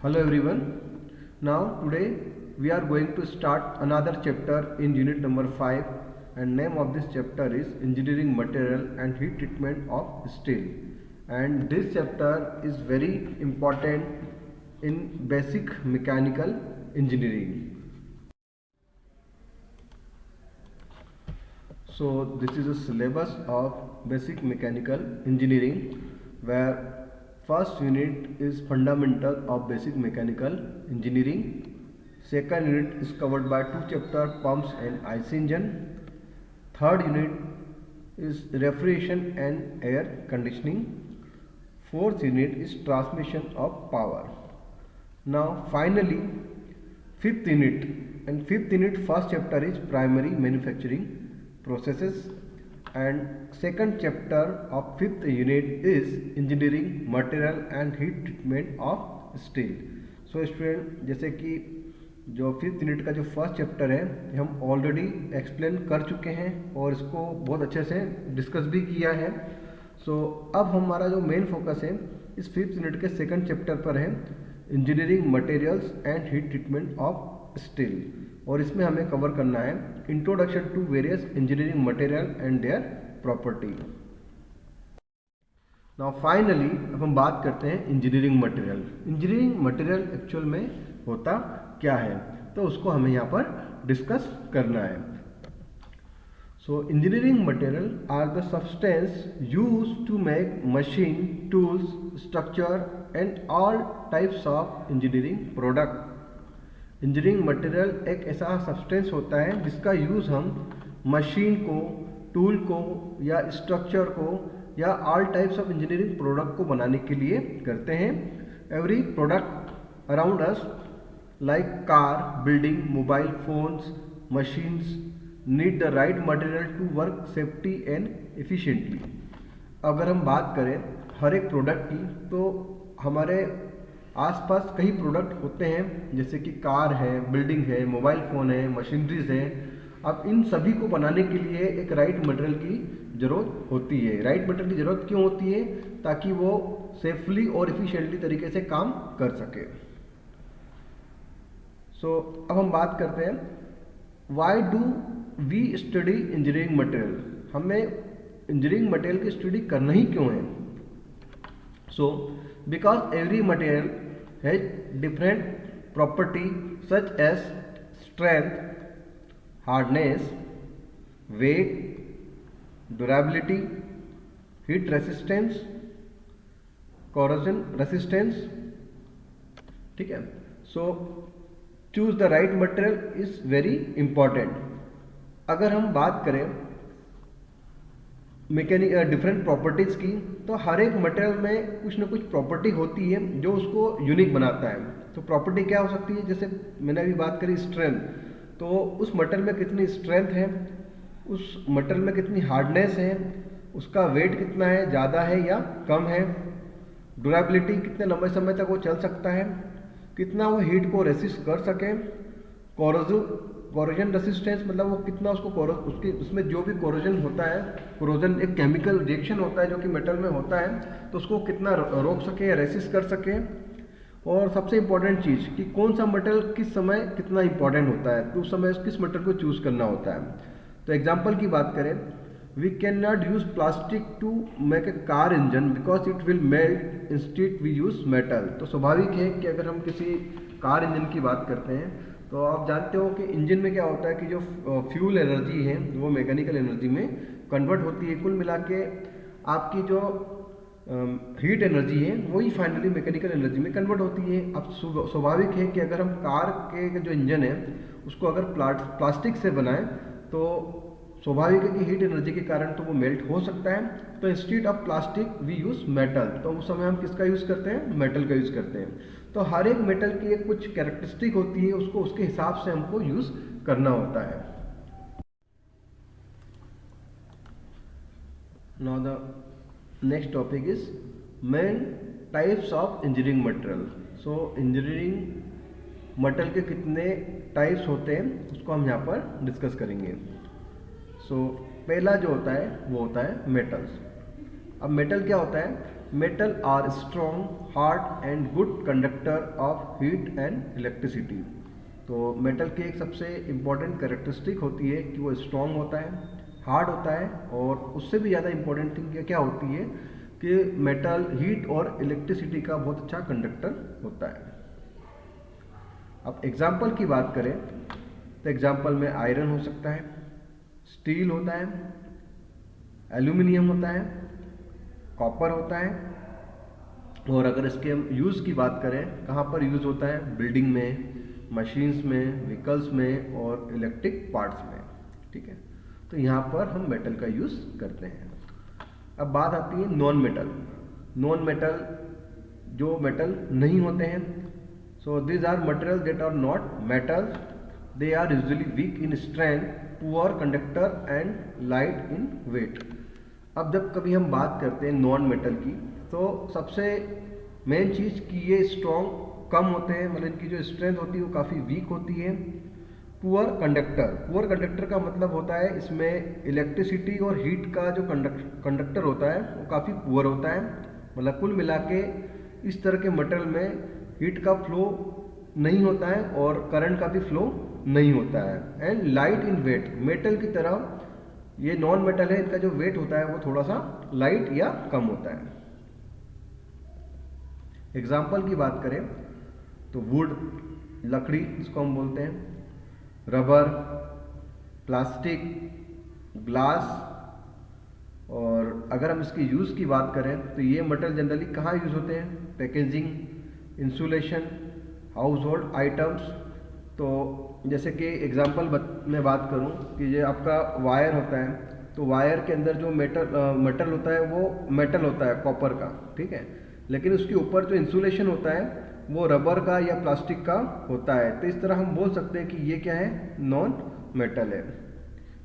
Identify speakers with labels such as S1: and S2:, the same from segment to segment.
S1: Hello everyone. Now today we are going to start another chapter in unit number 5, and name of this chapter is Engineering Material and Heat Treatment of Steel. And this chapter is very important in basic mechanical engineering. So this is a syllabus of basic mechanical engineering where first unit is fundamental of basic mechanical engineering. Second unit is covered by two chapters, pumps and IC engine. Third unit is refrigeration and air conditioning. Fourth unit is transmission of power. Now finally fifth unit, and fifth unit first chapter is primary manufacturing processes, and second chapter of fifth unit is engineering material and heat treatment of steel. So student, जैसे कि जो fifth unit का जो first chapter है हम already explain कर चुके हैं और इसको बहुत अच्छे से डिस्कस भी किया है. सो अब हमारा जो मेन फोकस है इस फिफ्थ यूनिट के सेकंड चैप्टर पर है, engineering materials and heat treatment of steel. और इसमें हमें कवर करना है introduction to various engineering material and their property. Now finally अब हम बात करते हैं engineering material. Engineering material actual में होता क्या है, तो उसको हमें यहाँ पर डिस्कस करना है. So engineering material are the substance used to make machine, tools, structure and all types of engineering product. Engineering material एक ऐसा सब्सटेंस होता है जिसका यूज़ हम मशीन को, टूल को या स्ट्रक्चर को या all types of engineering product को बनाने के लिए करते हैं. Every product around us like car, building, mobile phones, machines need the right material to work safety and efficiently. अगर हम बात करें हर एक प्रोडक्ट की, तो हमारे आसपास कई प्रोडक्ट होते हैं जैसे कि कार है, बिल्डिंग है, मोबाइल फ़ोन है, मशीनरीज है. अब इन सभी को बनाने के लिए एक राइट मटेरियल की ज़रूरत होती है. राइट मटेरियल की ज़रूरत क्यों होती है? ताकि वो सेफली और इफ़िशिएंटली तरीके से काम कर सके. सो अब हम बात करते हैं why do we study engineering material. हमें इंजीनियरिंग मटेरियल की स्टडी करना ही क्यों है? सो because every material has different property such as strength, hardness, weight, durability, heat resistance, corrosion resistance. ठीक है. So choose the right material is very important. अगर हम बात करें मैकेनिक डिफरेंट प्रॉपर्टीज़ की, तो हर एक मटेरियल में कुछ ना कुछ प्रॉपर्टी होती है जो उसको यूनिक बनाता है. तो प्रॉपर्टी क्या हो सकती है? जैसे मैंने अभी बात करी स्ट्रेंथ, तो उस मटेरियल में कितनी स्ट्रेंथ है, उस मटेरियल में कितनी हार्डनेस है, उसका वेट कितना है, ज़्यादा है या कम है, ड्यूरेबिलिटी कितने लंबे समय तक वो चल सकता है, कितना वो हीट को रेसिस्ट कर सके, कोरोजन रेसिस्टेंस मतलब वो कितना उसके उसमें जो भी कोरोजन होता है, कोरोजन एक केमिकल रिएक्शन होता है जो कि मेटल में होता है, तो उसको कितना रोक सके या रेसिस्ट कर सके. और सबसे इम्पॉर्टेंट चीज़ कि कौन सा मटेरियल किस समय कितना इम्पॉर्टेंट होता है, तो उस समय किस मटेरियल को चूज़ करना होता है. तो एग्जाम्पल की बात करें, we can not use plastic to make a car engine because it will melt, instead we use metal. तो स्वाभाविक है कि अगर हम किसी कार इंजन की बात करते हैं, तो आप जानते हो कि इंजन में क्या होता है कि जो फ्यूल एनर्जी है वो मैकेनिकल एनर्जी में कन्वर्ट होती है. कुल मिला के आपकी जो हीट एनर्जी है वही फाइनली मैकेनिकल एनर्जी में कन्वर्ट होती है. अब स्वाभाविक है कि अगर हम कार के जो इंजन है उसको अगर प्लास्टिक से बनाएं, तो स्वाभाविक है कि हीट एनर्जी के कारण तो वो मेल्ट हो सकता है. तो instead of plastic we use metal. तो उस समय हम किसका यूज़ करते हैं? मेटल का यूज़ करते हैं. तो हर एक मेटल की एक कुछ कैरेक्टरिस्टिक होती है, उसको उसके हिसाब से हमको यूज़ करना होता है. Now the next topic is main types of engineering material. So engineering material के कितने टाइप्स होते हैं उसको हम यहाँ पर डिस्कस करेंगे. सो पहला जो होता है वो होता है मेटल्स. अब मेटल क्या होता है? Metal are strong, hard and good conductor of heat and electricity. तो मेटल की एक सबसे इम्पॉर्टेंट कैरेक्टरिस्टिक होती है कि वो स्ट्रॉन्ग होता है, हार्ड होता है, और उससे भी ज़्यादा इम्पॉर्टेंट थिंग क्या होती है कि मेटल हीट और इलेक्ट्रिसिटी का बहुत अच्छा कंडक्टर होता है। अब एग्जाम्पल की बात करें तो एग्जाम्पल में आयरन हो सकता है, स्टील होता है, एल्यूमिनियम होता है, कॉपर होता है। और अगर इसके हम यूज़ की बात करें, कहाँ पर यूज़ होता है, बिल्डिंग में, मशीन्स में, व्हीकल्स में और इलेक्ट्रिक पार्ट्स में। ठीक है, तो यहाँ पर हम मेटल का यूज़ करते हैं। अब बात आती है नॉन मेटल। नॉन मेटल जो मेटल नहीं होते हैं, so this are material that are not metal, they are usually weak in strength, poor conductor and light in weight. अब जब कभी हम बात करते हैं नॉन मेटल की, तो सबसे मेन चीज़ कि ये स्ट्रॉन्ग कम होते हैं, मतलब इनकी जो स्ट्रेंथ होती है वो काफ़ी वीक होती है। पुअर कंडक्टर, पुअर कंडक्टर का मतलब होता है इसमें इलेक्ट्रिसिटी और हीट का जो कंडक्टर होता है वो काफ़ी पुअर होता है। मतलब कुल मिला के इस तरह के मटेरियल में हीट का फ्लो नहीं होता है और करंट का भी फ्लो नहीं होता है। And light in weight, metal की तरह ये नॉन मेटल है, इनका जो वेट होता है वो थोड़ा सा लाइट या कम होता है। एग्जाम्पल की बात करें तो वुड, लकड़ी इसको हम बोलते हैं, रबर, प्लास्टिक, ग्लास। और अगर हम इसके यूज़ की बात करें तो ये मटेरियल जनरली कहाँ यूज़ होते हैं, packaging, insulation, household items. तो जैसे कि एग्जांपल मैं बात करूं कि ये आपका वायर होता है, तो वायर के अंदर जो मेटल होता है वो मेटल होता है कॉपर का, ठीक है, लेकिन उसके ऊपर जो इंसुलेशन होता है वो रबर का या प्लास्टिक का होता है। तो इस तरह हम बोल सकते हैं कि ये क्या है, नॉन मेटल है।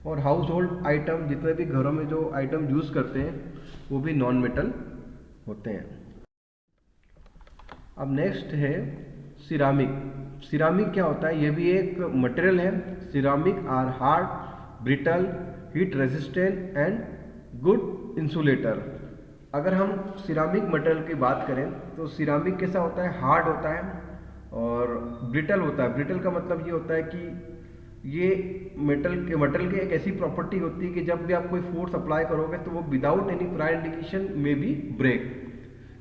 S1: और हाउस होल्ड आइटम, जितने भी घरों में जो आइटम यूज़ करते हैं वो भी नॉन मेटल होते हैं। अब नेक्स्ट है सिरामिक। सिरामिक क्या होता है, ये भी एक मटेरियल है। Ceramic are hard, brittle, heat resistant and good insulator. अगर हम सिरामिक मटेरियल की बात करें तो सिरामिक कैसा होता है, हार्ड होता है और ब्रिटल होता है। ब्रिटल का मतलब ये होता है कि ये मटेरियल की एक ऐसी प्रॉपर्टी होती है कि जब भी आप कोई फोर्स अप्लाई करोगे तो वो विदाउट एनी प्रायर इंडिकेशन में भी ब्रेक।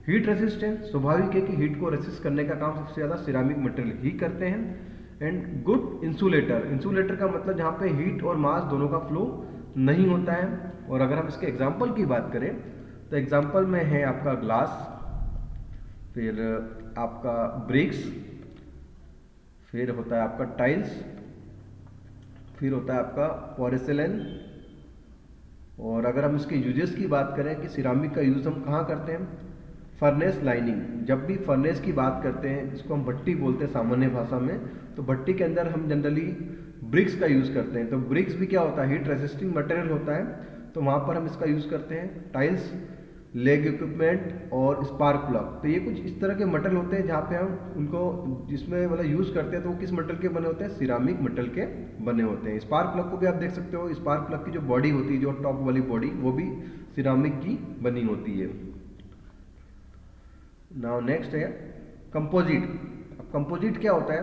S1: हीट रेजिस्टेंट, स्वाभाविक है कि हीट को रेसिस्ट करने का काम सबसे ज़्यादा सिरामिक मटेरियल ही करते हैं। एंड गुड इंसुलेटर, इंसुलेटर का मतलब जहाँ पे हीट और मास दोनों का फ्लो नहीं होता है। और अगर हम इसके एग्जाम्पल की बात करें तो एग्जाम्पल में है आपका ग्लास, फिर आपका ब्रिक्स, फिर होता है आपका टाइल्स, फिर होता है आपका पोरेसिलेन। और अगर हम इसके यूजेस की बात करें कि सिरामिक का यूज़ हम कहाँ करते हैं, फर्नेस लाइनिंग। जब भी फर्नेस की बात करते हैं, इसको हम भट्टी बोलते हैं सामान्य भाषा में, तो भट्टी के अंदर हम जनरली ब्रिक्स का यूज़ करते हैं। तो ब्रिक्स भी क्या होता है, हीट रेजिस्टिंग मटेरियल होता है, तो वहाँ पर हम इसका यूज़ करते हैं। टाइल्स, लेग इक्विपमेंट और स्पार्क प्लग, तो ये कुछ इस तरह के मटेरियल होते हैं जहाँ पे हम उनको जिसमें मतलब यूज़ करते हैं तो वो किस मटेरियल के बने होते हैं, सिरामिक मटेरियल के बने होते हैं। स्पार्क प्लग को भी आप देख सकते हो, स्पार्क प्लग की जो बॉडी होती है, जो टॉप वाली बॉडी, वो भी सिरामिक की बनी होती है। नाउ नेक्स्ट है कंपोजिट। अब कंपोजिट क्या होता है,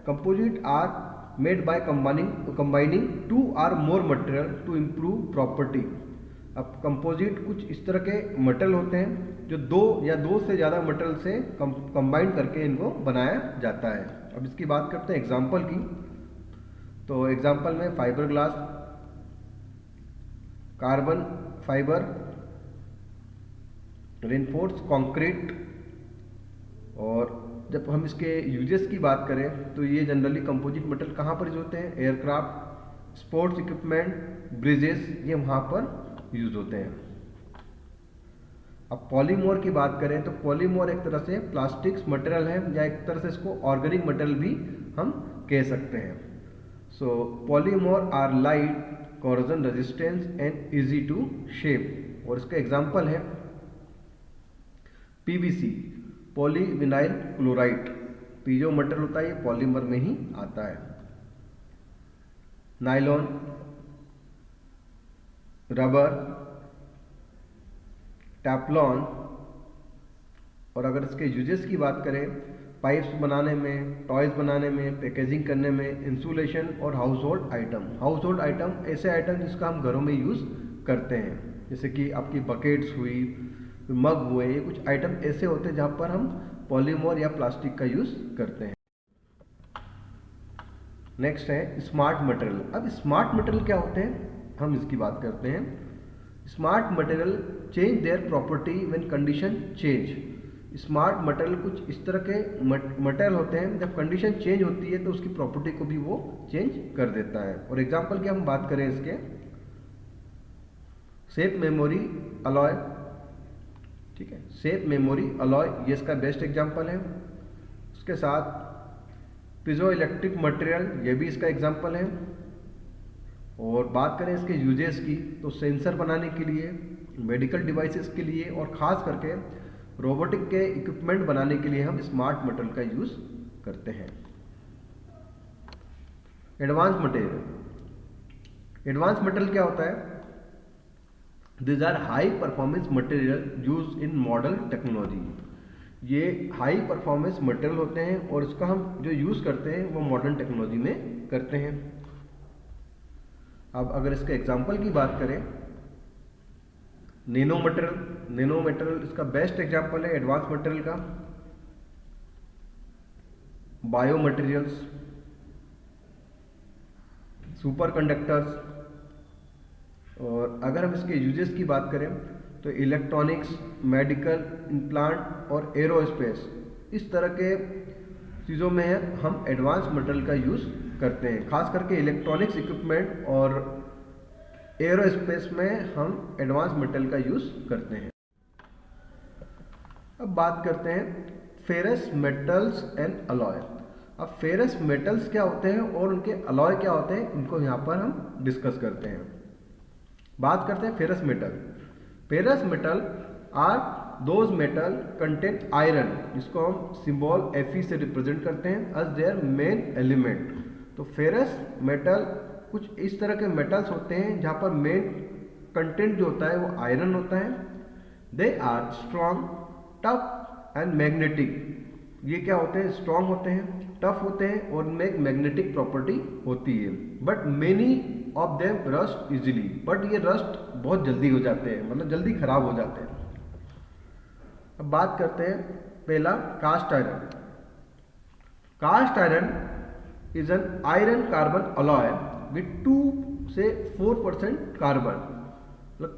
S1: composite are made by combining two or more material to improve property. अब कंपोजिट कुछ इस तरह के मटेरियल होते हैं जो दो या दो से ज़्यादा मटेरियल से कंबाइन करके इनको बनाया जाता है। अब इसकी बात करते हैं एग्जांपल की, तो एग्जांपल में fibre glass, carbon fibre, reinforce concrete. और जब हम इसके यूजेस की बात करें तो ये जनरली कंपोजिट मटेरियल कहाँ पर यूज होते हैं, एयरक्राफ्ट, स्पोर्ट्स इक्विपमेंट, ब्रिजेस, ये वहाँ पर यूज होते हैं। अब पॉलीमर की बात करें तो पॉलीमर एक तरह से प्लास्टिक्स मटेरियल है, या एक तरह से इसको ऑर्गेनिक मटेरियल भी हम कह सकते हैं। So polymer are light, corrosion resistance and easy to shape. और इसका एग्जांपल है पीवीसी, पॉलीविनाइल क्लोराइड। तो ये जो मटेरियल होता है ये पॉलीमर में ही आता है। नायलॉन, रबर, टैफ्लॉन, और अगर इसके यूजेस की बात करें, पाइप्स बनाने में, टॉयज़ बनाने में, पैकेजिंग करने में, इंसुलेशन और house hold item. House hold item ऐसे आइटम जिसका हम घरों में यूज़ करते हैं, जैसे कि आपकी बकेट्स हुई, मग हुए, ये कुछ आइटम ऐसे होते हैं जहाँ पर हम पॉलीमर या प्लास्टिक का यूज़ करते हैं। नेक्स्ट है स्मार्ट मटेरियल। अब स्मार्ट मटेरियल क्या होते हैं, हम इसकी बात करते हैं। Smart material change their property when condition change. Smart material कुछ इस तरह के मटेरियल होते हैं, जब कंडीशन चेंज होती है तो उसकी प्रॉपर्टी को भी वो चेंज कर देता है। और एग्जांपल की हम बात करें इसके, शेप मेमोरी अलॉय, ठीक है, शेप मेमोरी अलॉय ये इसका बेस्ट एग्जांपल है। उसके साथ पीजो इलेक्ट्रिक मटेरियल, ये भी इसका एग्जांपल है। और बात करें इसके यूजेस की, तो सेंसर बनाने के लिए, मेडिकल डिवाइसेस के लिए और ख़ास करके रोबोटिक के इक्विपमेंट बनाने के लिए हम स्मार्ट मटेरियल का यूज़ करते हैं। Advance material. एडवांस मटेरियल क्या होता है, These are high performance material used in modern technology। ये हाई परफॉर्मेंस मटेरियल होते हैं और इसका हम जो यूज़ करते हैं वो मॉडर्न टेक्नोलॉजी में करते हैं। अब अगर इसके एग्जांपल की बात करें, नैनो मटेरियल। नैनो मटेरियल इसका बेस्ट एग्जांपल है एडवांस मटेरियल का। Bio materials, super conductors. और अगर हम इसके यूजेस की बात करें तो इलेक्ट्रॉनिक्स, मेडिकल, इम्प्लांट और एरोस्पेस, इस तरह के चीज़ों में हम एडवांस मटेरियल का यूज़ करते हैं। खास करके इलेक्ट्रॉनिक्स इक्विपमेंट और एरोस्पेस में हम एडवांस मटेरियल का यूज़ करते हैं। अब बात करते हैं फेरस मेटल्स एंड अलॉय। अब फेरस मेटल्स क्या होते हैं और उनके अलॉय क्या होते हैं, इनको यहाँ पर हम डिस्कस करते हैं। बात करते हैं ferrous metal. Ferrous metal are those metal contain iron, जिसको हम सिंबल Fe से रिप्रेजेंट करते हैं एज देयर मेन एलिमेंट। तो फेरस मेटल कुछ इस तरह के मेटल्स होते हैं जहाँ पर मेन कंटेंट जो होता है वो आयरन होता है। They are strong, tough and magnetic. ये क्या होते हैं, स्ट्रॉन्ग होते हैं, टफ होते हैं और उनमें एक मैग्नेटिक प्रॉपर्टी होती है। But many of them rust easily, but ये रस्ट बहुत जल्दी हो जाते हैं, मतलब जल्दी खराब हो जाते हैं। अब बात करते हैं पहला cast iron. Cast iron is an iron carbon alloy with 2 से 4% कार्बन। मतलब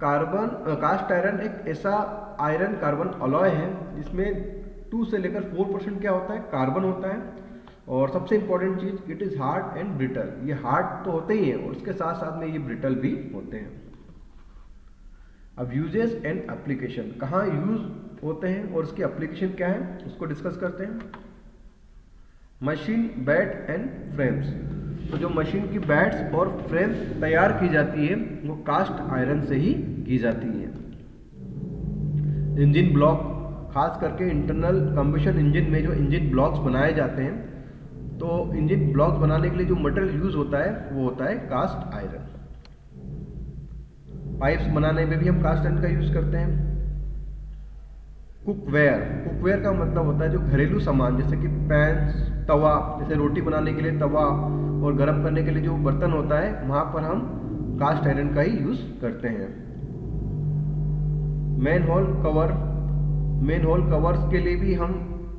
S1: कास्ट आयरन एक ऐसा आयरन कार्बन अलॉय है जिसमें 2 से लेकर 4% क्या होता है, कार्बन होता है। और सबसे इंपॉर्टेंट चीज, it is hard and brittle. ये हार्ड तो होते ही हैं और उसके साथ साथ में ये ब्रिटल भी होते हैं। अब यूजेस एंड एप्लीकेशन, कहाँ यूज होते हैं और उसकी एप्लीकेशन क्या है उसको डिस्कस करते हैं। Machine bat and frames. तो जो मशीन की बैट्स और फ्रेम तैयार की जाती है वो कास्ट आयरन से ही की जाती है। इंजन ब्लॉक, खास करके इंटरनल कंबशन इंजन में जो इंजन ब्लॉक्स बनाए जाते हैं, तो इंजन ब्लॉक्स बनाने के लिए जो मटेरियल यूज होता है वो होता है कास्ट आयरन। पाइप्स बनाने में भी हम कास्ट आयरन का यूज करते हैं। कुकवेयर, कुकवेयर का मतलब होता है जो घरेलू सामान, जैसे कि पैन, तवा, जैसे रोटी बनाने के लिए तवा और गर्म करने के लिए जो बर्तन होता है वहाँ पर हम कास्ट आयरन का ही यूज करते हैं। Main whole cover, main whole covers के लिए भी हम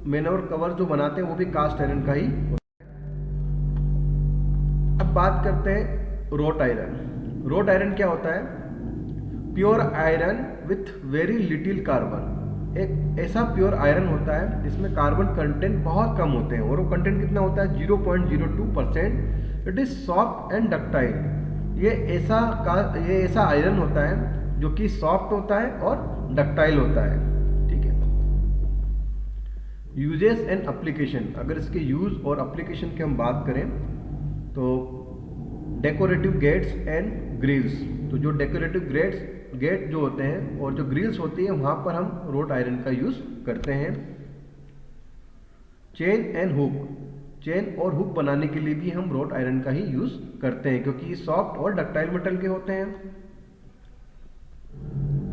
S1: मेन होल कवर जो बनाते हैं वो भी कास्ट आयरन का ही होता है। अब बात करते हैं रोट आयरन। रोट आयरन क्या होता है, pure iron with very little carbon. एक ऐसा प्योर आयरन होता है जिसमें कार्बन कंटेंट बहुत कम होते हैं और वो कंटेंट कितना होता है 0.02%। It is soft and ductile. ये ऐसा आयरन होता है जो कि सॉफ्ट होता है और डक्टाइल होता है। ठीक है। यूजेस एंड एप्लीकेशन, अगर इसके यूज और एप्लीकेशन की हम बात करें तो डेकोरेटिव गेट्स एंड ग्रिल्स। तो जो डेकोरेटिव गेट जो होते हैं और जो ग्रिल्स होती है वहाँ पर हम रोट आयरन का यूज़ करते हैं। चेन एंड हुक, चेन और हुक बनाने के लिए भी हम रोट आयरन का ही यूज़ करते हैं क्योंकि ये सॉफ्ट और डक्टाइल मेटल के होते हैं।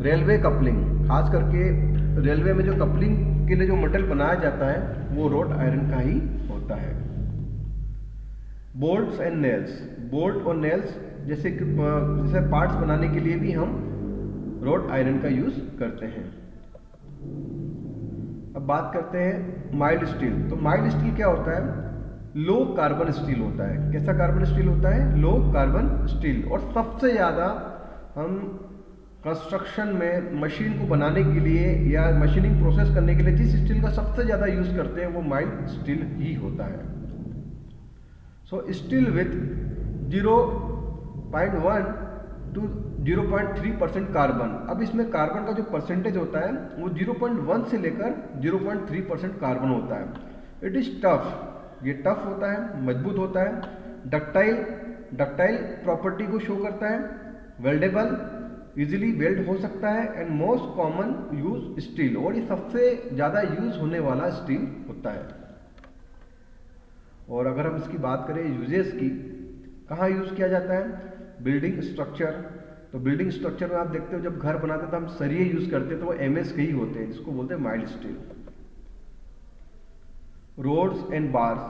S1: रेलवे कपलिंग, खास करके रेलवे में जो कपलिंग उसके लिए जो मटेरियल बनाया जाता है वो रोड आयरन का ही होता है। बोल्ट्स एंड नेल्स, बोल्ट और नेल्स जैसे पार्ट्स बनाने के लिए भी हम रोड आयरन का यूज करते हैं। अब बात करते हैं माइल्ड स्टील। तो माइल्ड स्टील क्या होता है? लो कार्बन स्टील होता है। कैसा कार्बन स्टील होता है? Low carbon steel. और सबसे ज़्यादा हम कंस्ट्रक्शन में मशीन को बनाने के लिए या मशीनिंग प्रोसेस करने के लिए जिस स्टील का सबसे ज़्यादा यूज़ करते हैं वो माइल्ड स्टील ही होता है। सो स्टील विथ 0.1 to 0.3% कार्बन। अब इसमें कार्बन का जो परसेंटेज होता है वो 0.1 से लेकर 0.3% कार्बन होता है। इट इज़ टफ, ये टफ होता है, मजबूत होता है, डक्टाइल प्रॉपर्टी को शो करता है, वेल्डेबल, इजीली वेल्ड हो सकता है, and most common use steel, और ये सबसे ज़्यादा यूज होने वाला स्टील होता है। और अगर हम इसकी बात करें यूजेस की, कहाँ यूज़ किया जाता है? Building structure. तो बिल्डिंग स्ट्रक्चर में आप देखते हो जब घर बनाते हैं तो हम सरिये यूज़ करते हैं, तो वो MS के ही होते हैं, जिसको बोलते हैं mild steel. Rods and bars,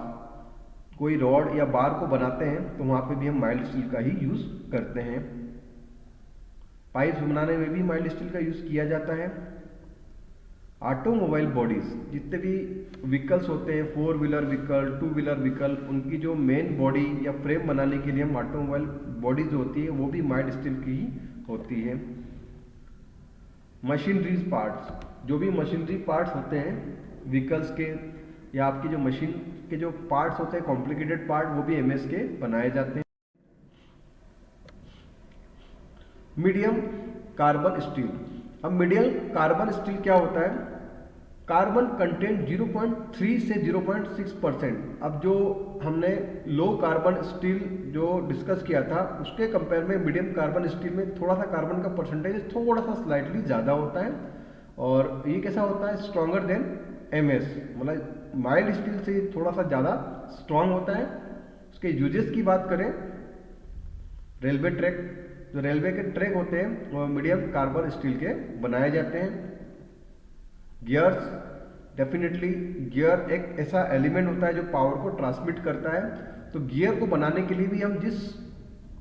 S1: कोई रॉड या बार को बनाते हैं तो वहाँ पे भी हम माइल्ड स्टील का ही यूज़ करते हैं। पाइप्स बनाने में भी माइल्ड स्टील का यूज़ किया जाता है। ऑटोमोबाइल बॉडीज़, जितने भी व्हीकल्स होते हैं, 4 व्हीलर व्हीकल, 2 व्हीलर व्हीकल, उनकी जो मेन बॉडी या फ्रेम बनाने के लिए हम ऑटोमोबाइल बॉडी जो होती है वो भी माइल्ड स्टील की ही होती है। मशीनरीज पार्ट्स, जो भी मशीनरी पार्ट्स होते हैं व्हीकल्स के या आपकी जो मशीन के जो पार्ट्स होते हैं कॉम्प्लिकेटेड पार्ट, वो भी MS के बनाए जाते हैं। Medium carbon steel. अब मीडियम कार्बन स्टील क्या होता है? कार्बन कंटेंट 0.3 से 0.6%। अब जो हमने लो कार्बन स्टील जो डिस्कस किया था उसके कंपेयर में मीडियम कार्बन स्टील में थोड़ा सा कार्बन का परसेंटेज थोड़ा सा स्लाइटली ज़्यादा होता है। और ये कैसा होता है? स्ट्रॉन्गर देन MS, मतलब माइल्ड स्टील से थोड़ा सा ज़्यादा स्ट्रॉन्ग होता है। उसके यूजेस की बात करें, रेलवे ट्रैक, जो रेलवे के ट्रैक होते हैं वो मीडियम कार्बन स्टील के बनाए जाते हैं। गियर्स, डेफिनेटली गियर एक ऐसा एलिमेंट होता है जो पावर को ट्रांसमिट करता है, तो गियर को बनाने के लिए भी हम जिस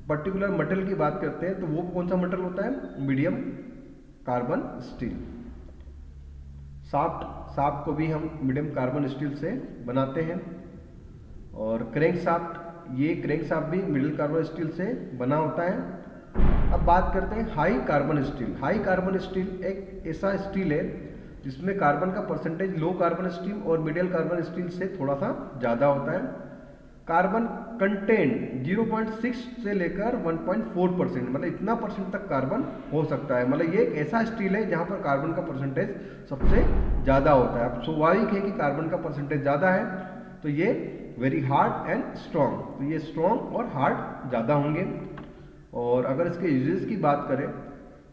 S1: पर्टिकुलर मटेरियल की बात करते हैं तो वो कौन सा मटेरियल होता है? Medium carbon steel. शाफ्ट को भी हम मीडियम कार्बन स्टील से बनाते हैं। और क्रैंक शाफ्ट, ये क्रैंक शाफ्ट भी मीडियम कार्बन स्टील से बना होता है। अब बात करते हैं high carbon steel. High carbon steel एक ऐसा स्टील है जिसमें कार्बन का परसेंटेज लो कार्बन स्टील और मिडिल कार्बन स्टील से थोड़ा सा ज़्यादा होता है। कार्बन कंटेंट 0.6 से लेकर 1.4%, मतलब इतना परसेंट तक कार्बन हो सकता है। मतलब ये एक ऐसा स्टील है जहाँ पर कार्बन का परसेंटेज सबसे ज़्यादा होता है। अब स्वाभाविक है कि कार्बन का परसेंटेज ज़्यादा है तो ये वेरी हार्ड एंड स्ट्रॉन्ग, तो ये स्ट्रॉन्ग और हार्ड ज़्यादा होंगे। और अगर इसके यूजेस की बात करें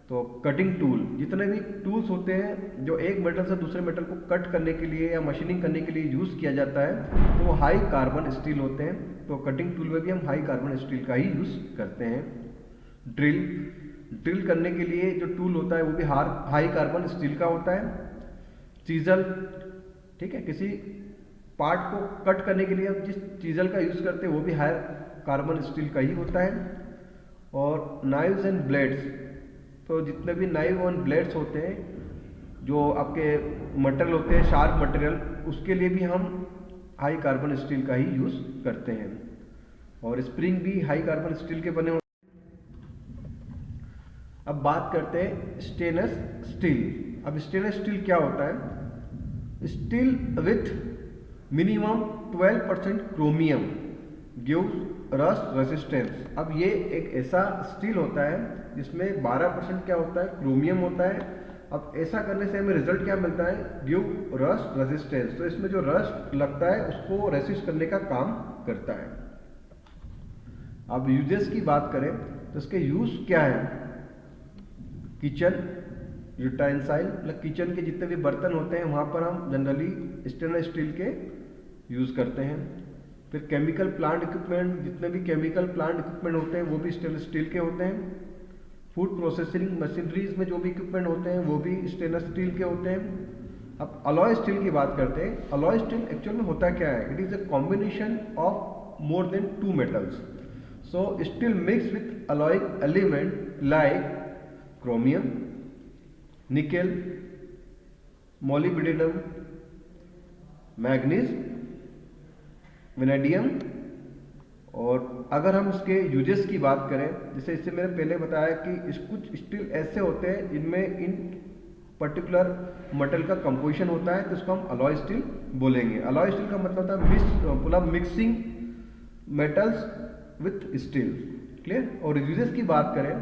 S1: तो कटिंग टूल, जितने भी टूल्स होते हैं जो एक मेटल से दूसरे मेटल को कट करने के लिए या मशीनिंग करने के लिए यूज़ किया जाता है तो वो हाई कार्बन स्टील होते हैं। तो कटिंग टूल में भी हम हाई कार्बन स्टील का ही यूज़ करते हैं। ड्रिल करने के लिए जो टूल होता है वो भी हाई कार्बन स्टील का होता है। चीजल, ठीक है, किसी पार्ट को कट करने के लिए हम जिस चीजल का यूज़ करते हैं वो भी हाई कार्बन स्टील का ही होता है। और नाइव्स एंड ब्लेड्स, तो जितने भी नाइव और ब्लेड्स होते हैं जो आपके मटेरियल होते हैं शार्प मटेरियल, उसके लिए भी हम हाई कार्बन स्टील का ही यूज़ करते हैं। और स्प्रिंग भी हाई कार्बन स्टील के बने होते हैं। अब बात करते हैं स्टेनलेस स्टील। अब स्टेनलेस स्टील क्या होता है? Steel with minimum 12% chromium gives rust resistance. अब ये एक ऐसा स्टील होता है जिसमें 12% क्या होता है? क्रोमियम होता है। अब ऐसा करने से हमें रिजल्ट क्या मिलता है? Give rust resistance. तो इसमें जो रस्ट लगता है उसको रेसिस्ट करने का काम करता है। अब यूजेस की बात करें तो इसके यूज क्या है? किचन यूटेंसाइल, मतलब किचन के जितने भी बर्तन होते हैं वहाँ पर हम जनरली स्टेनलेस स्टील के यूज़ करते हैं। फिर केमिकल प्लांट इक्विपमेंट, जितने भी केमिकल प्लांट इक्विपमेंट होते हैं वो भी स्टेनलेस स्टील के होते हैं। फूड प्रोसेसिंग मशीनरीज में जो भी इक्विपमेंट होते हैं वो भी स्टेनलेस स्टील के होते हैं। अब अलॉय स्टील की बात करते हैं। अलॉय स्टील एक्चुअल में होता क्या है? It is a combination of more than two metals. So steel mix with alloy element like chromium, nickel, molybdenum, manganese, vanadium. और अगर हम इसके यूजेस की बात करें, जैसे इससे मैंने पहले बताया कि कुछ स्टील ऐसे होते हैं जिनमें इन पर्टिकुलर मेटल का कंपोजिशन होता है, तो इसको हम अलॉय स्टील बोलेंगे। अलॉय स्टील का मतलब होता है mixing metals with steel. Clear? और यूजेस की बात करें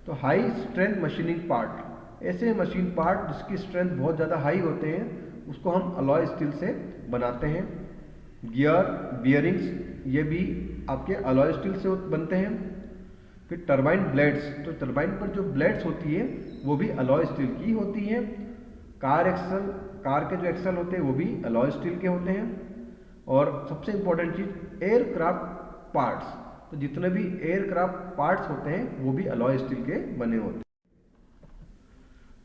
S1: तो हाई स्ट्रेंथ मशीनिंग पार्ट, ऐसे मशीन पार्ट जिसकी स्ट्रेंथ बहुत ज़्यादा हाई होते हैं, उसको हम अलॉय स्टील से बनाते हैं। गियर, बियरिंग्स, ये भी आपके अलॉय स्टील से बनते हैं। फिर टरबाइन ब्लेड्स, तो टरबाइन पर जो ब्लेड्स होती है वो भी अलॉय स्टील की होती है। कार एक्सल, कार के जो एक्सल होते हैं वो भी अलॉय स्टील के होते हैं। और सबसे इंपॉर्टेंट चीज़ एयरक्राफ्ट पार्ट्स, तो जितने भी एयरक्राफ्ट पार्ट्स होते हैं वो भी अलॉय स्टील के बने होते हैं।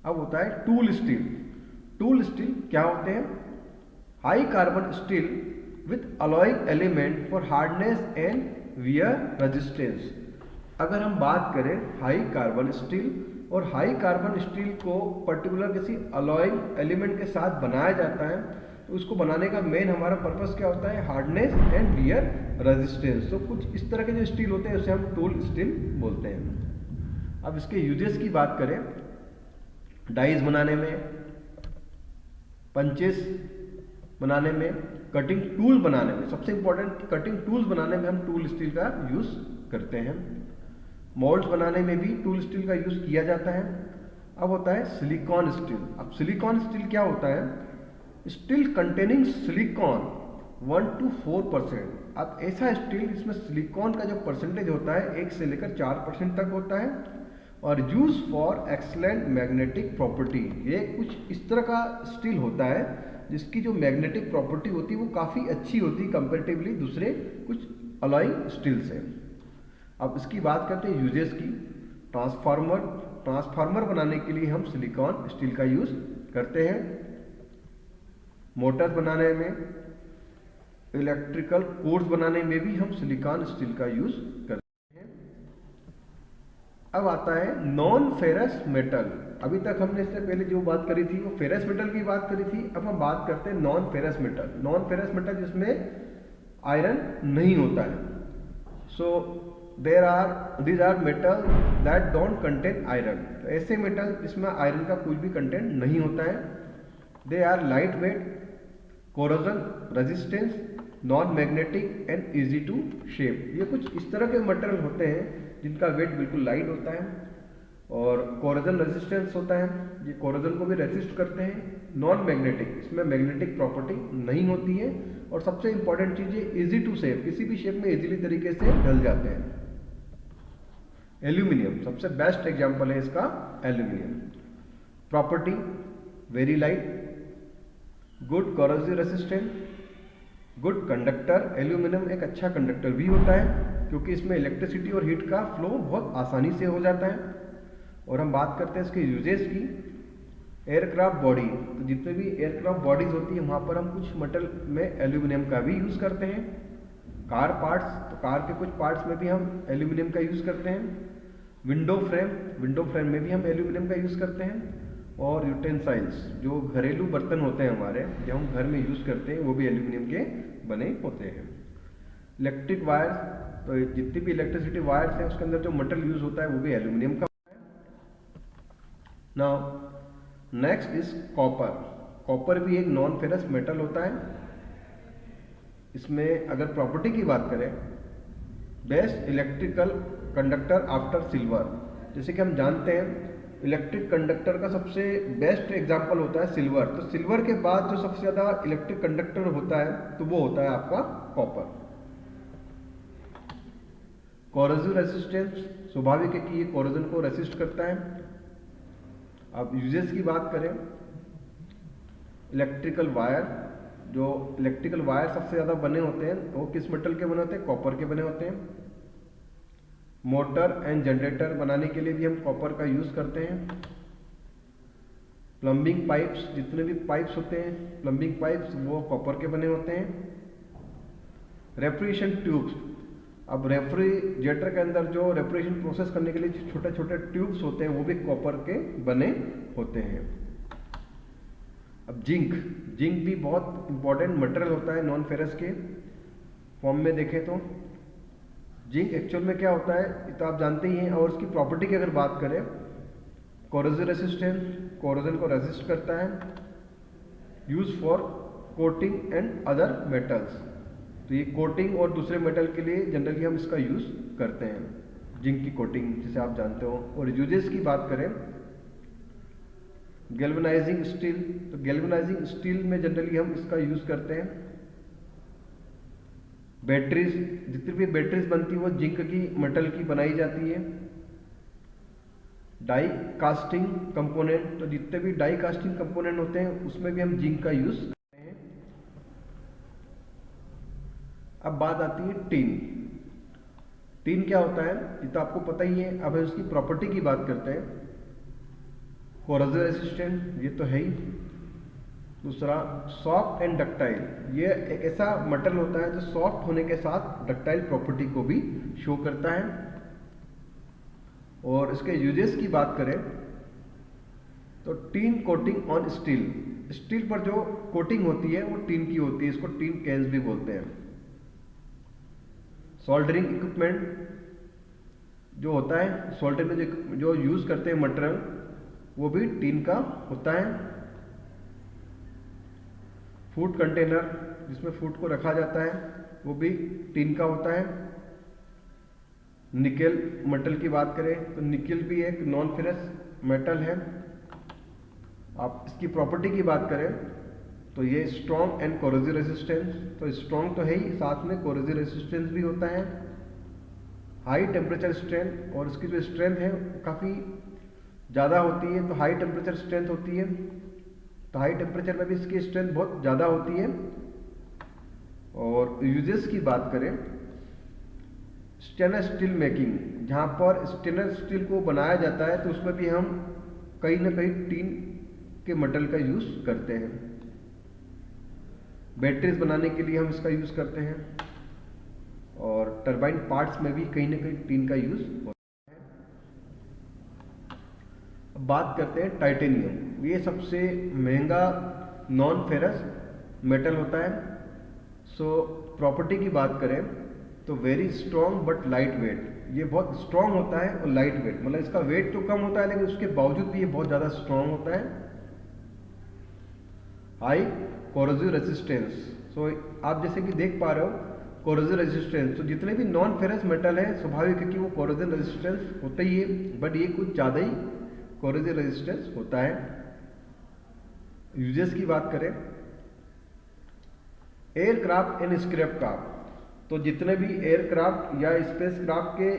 S1: अब होता है टूल स्टील। टूल स्टील क्या होते हैं? High carbon steel with alloying element for hardness and wear resistance. अगर हम बात करें हाई कार्बन स्टील, और हाई कार्बन स्टील को पर्टिकुलर किसी अलॉइंग एलिमेंट के साथ बनाया जाता है, तो उसको बनाने का मेन हमारा पर्पस क्या होता है? Hardness and wear resistance. तो कुछ इस तरह के जो स्टील होते हैं उसे हम टूल स्टील बोलते हैं। अब इसके यूजेस की बात करें, डाइज बनाने में, पंचेस बनाने में, कटिंग टूल बनाने में, सबसे इंपॉर्टेंट कटिंग टूल्स बनाने में हम टूल स्टील का यूज करते हैं। मोल्ड्स बनाने में भी टूल स्टील का यूज किया जाता है। अब होता है सिलिकॉन स्टील। अब सिलिकॉन स्टील क्या होता है? Steel containing silicon 1 to 4%। अब ऐसा स्टील जिसमें सिलिकॉन का जो परसेंटेज होता है 1 से लेकर 4% तक होता है, और use for excellent magnetic property. ये कुछ इस तरह का स्टील होता है जिसकी जो मैग्नेटिक प्रॉपर्टी होती है वो काफ़ी अच्छी होती है कंपेरेटिवली दूसरे कुछ अलॉइंग स्टील से। अब इसकी बात करते हैं यूजेस की। ट्रांसफार्मर बनाने के लिए हम सिलिकॉन स्टील का यूज करते हैं। मोटर बनाने में, इलेक्ट्रिकल कोर्स बनाने में भी हम सिलिकॉन स्टील का यूज करते हैं। अब आता है नॉन फेरस मेटल। अभी तक हमने इससे पहले जो बात करी थी वो फेरस मेटल की बात करी थी। अब हम बात करते हैं non ferrous metal. Non ferrous metal जिसमें आयरन नहीं होता है। सो these are metal that don't contain iron। तो ऐसे मेटल जिसमें आयरन का कुछ भी कंटेंट नहीं होता है। They are light weight, corrosion resistance, non magnetic and easy to shape. ये कुछ इस तरह के मटेरियल होते हैं जिनका वेट बिल्कुल लाइट होता है और कोरोजन रेजिस्टेंस होता है, ये कोरोजन को भी रेजिस्ट करते हैं। नॉन मैग्नेटिक, इसमें मैग्नेटिक प्रॉपर्टी नहीं होती है। और सबसे इंपॉर्टेंट चीज़ है इजी टू शेप, किसी भी शेप में इजीली तरीके से ढल जाते हैं। एल्यूमिनियम सबसे बेस्ट एग्जांपल है इसका, aluminium. Property very light, good corrosive resistant, good conductor. Aluminium एक अच्छा कंडक्टर भी होता है क्योंकि इसमें इलेक्ट्रिसिटी और हीट का फ्लो बहुत आसानी से हो जाता है। और हम बात करते हैं इसके यूजेस की। एयरक्राफ्ट बॉडी, तो जितने भी एयरक्राफ्ट बॉडीज होती है वहाँ पर हम कुछ मेटल में एल्यूमिनियम का भी यूज़ करते हैं। कार पार्ट्स, तो कार के कुछ पार्ट्स में भी हम एल्यूमिनियम का यूज़ करते हैं। विंडो फ्रेम में भी हम एल्यूमिनियम का यूज़ करते हैं। और यूटेंसाइल्स, जो घरेलू बर्तन होते हैं हमारे, जो हम घर में यूज़ करते हैं, वो भी एल्यूमिनियम के बने होते हैं। इलेक्ट्रिक वायर्स, तो जितनी भी इलेक्ट्रिसिटी वायर्स हैं उसके अंदर जो मेटल यूज़ होता है वो भी एल्यूमिनियम का। Now next is copper. Copper भी एक नॉन फेरस मेटल होता है। इसमें अगर प्रॉपर्टी की बात करें, best electrical conductor after silver. जैसे कि हम जानते हैं इलेक्ट्रिक कंडक्टर का सबसे बेस्ट एग्जांपल होता है सिल्वर। तो सिल्वर के बाद जो सबसे ज़्यादा इलेक्ट्रिक कंडक्टर होता है तो वो होता है आपका कॉपर। कोरोसिव रेसिस्टेंस, स्वाभाविक है कि ये कोरोजन को रेसिस्ट करता है। अब यूजेस की बात करें, इलेक्ट्रिकल वायर, जो इलेक्ट्रिकल वायर सबसे ज़्यादा बने होते हैं वो किस मेटल के बने होते हैं? कॉपर के बने होते हैं। मोटर एंड जनरेटर बनाने के लिए भी हम कॉपर का यूज़ करते हैं। प्लम्बिंग पाइप्स, जितने भी पाइप्स होते हैं प्लम्बिंग पाइप्स वो कॉपर के बने होते हैं। रेफ्रिजरेशन ट्यूब्स, अब रेफ्रिजरेटर के अंदर जो रेफ्रिजरेशन प्रोसेस करने के लिए छोटे छोटे ट्यूब्स होते हैं वो भी कॉपर के बने होते हैं। अब जिंक, जिंक भी बहुत इंपॉर्टेंट मटेरियल होता है नॉन फेरस के फॉर्म में देखें तो। जिंक एक्चुअल में क्या होता है तो आप जानते ही हैं, और उसकी प्रॉपर्टी की अगर बात करें, कोरोजन रेसिस्टेंस, कोरोजन को रेसिस्ट करता है, use for coating and other metals, तो ये कोटिंग और दूसरे मेटल के लिए जनरली हम इसका यूज करते हैं, जिंक की कोटिंग जिसे आप जानते हो। और यूजेस की बात करें, गैल्वेनाइजिंग स्टील, तो गैल्वेनाइजिंग स्टील में जनरली हम इसका यूज करते हैं। बैटरीज, जितनी भी बैटरीज बनती है वो जिंक की मेटल की बनाई जाती है। डाई कास्टिंग कंपोनेंट, तो जितने भी डाई कास्टिंग कंपोनेंट होते हैं उसमें भी हम जिंक का यूज करते हैं। अब बात आती है टीन। टीन क्या होता है ये तो आपको पता ही है। अब उसकी प्रॉपर्टी की बात करते हैं। कोरोजन रेसिस्टेंट, ये तो है ही। दूसरा सॉफ्ट एंड डक्टाइल, ये एक ऐसा मेटल होता है जो सॉफ्ट होने के साथ डक्टाइल प्रॉपर्टी को भी शो करता है। और इसके यूजेस की बात करें तो tin coating on steel, steel पर जो कोटिंग होती है वो टीन की होती है, इसको टीन कैन्स भी बोलते हैं। सोल्डरिंग इक्विपमेंट जो होता है, सोल्डरिंग में जो यूज करते हैं मटेरियल वो भी टीन का होता है। फूड कंटेनर, जिसमें फूड को रखा जाता है, वो भी टीन का होता है। निकेल मेटल की बात करें तो निकेल भी एक नॉन फेरस मेटल है। आप इसकी प्रॉपर्टी की बात करें तो ये स्ट्रॉन्ग एंड कोरोजन रेसिस्टेंस, तो स्ट्रॉन्ग तो है ही, साथ में कोरोजन रेसिस्टेंस भी होता है। हाई टेम्परेचर स्ट्रेंथ, और इसकी जो स्ट्रेंथ है काफ़ी ज़्यादा होती है, तो हाई टेम्परेचर स्ट्रेंथ होती है, तो हाई टेम्परेचर में भी इसकी स्ट्रेंथ बहुत ज़्यादा होती है। और यूजेस की बात करें, स्टेनलेस स्टील मेकिंग, जहाँ पर स्टेनलेस स्टील को बनाया जाता है तो उसमें भी हम कहीं ना कहीं टीन के मेटल का यूज़ करते हैं। बैटरीज बनाने के लिए हम इसका यूज़ करते हैं। और टरबाइन पार्ट्स में भी कहीं ना कहीं टीन का यूज़ होता है। अब बात करते हैं टाइटेनियम, ये सबसे महंगा नॉन फेरस मेटल होता है। सो प्रॉपर्टी की बात करें तो very strong but light weight, ये बहुत स्ट्रॉन्ग होता है और लाइट वेट, मतलब इसका वेट तो कम होता है लेकिन उसके बावजूद भी ये बहुत ज़्यादा स्ट्रॉन्ग होता है। हाई कोरोजिव रेसिस्टेंस, सो आप जैसे कि देख पा रहे हो कोरोजन रेजिस्टेंस, तो जितने भी नॉन फेरस मेटल है स्वाभाविक है कि वो कोरोजन रेजिस्टेंस होता ही है, बट ये कुछ ज़्यादा ही कोरोजन रेजिस्टेंस होता है। यूजेस की बात करें, एयरक्राफ्ट एंड स्क्रैपक्राफ्ट, तो जितने भी एयरक्राफ्ट या स्पेसक्राफ्ट के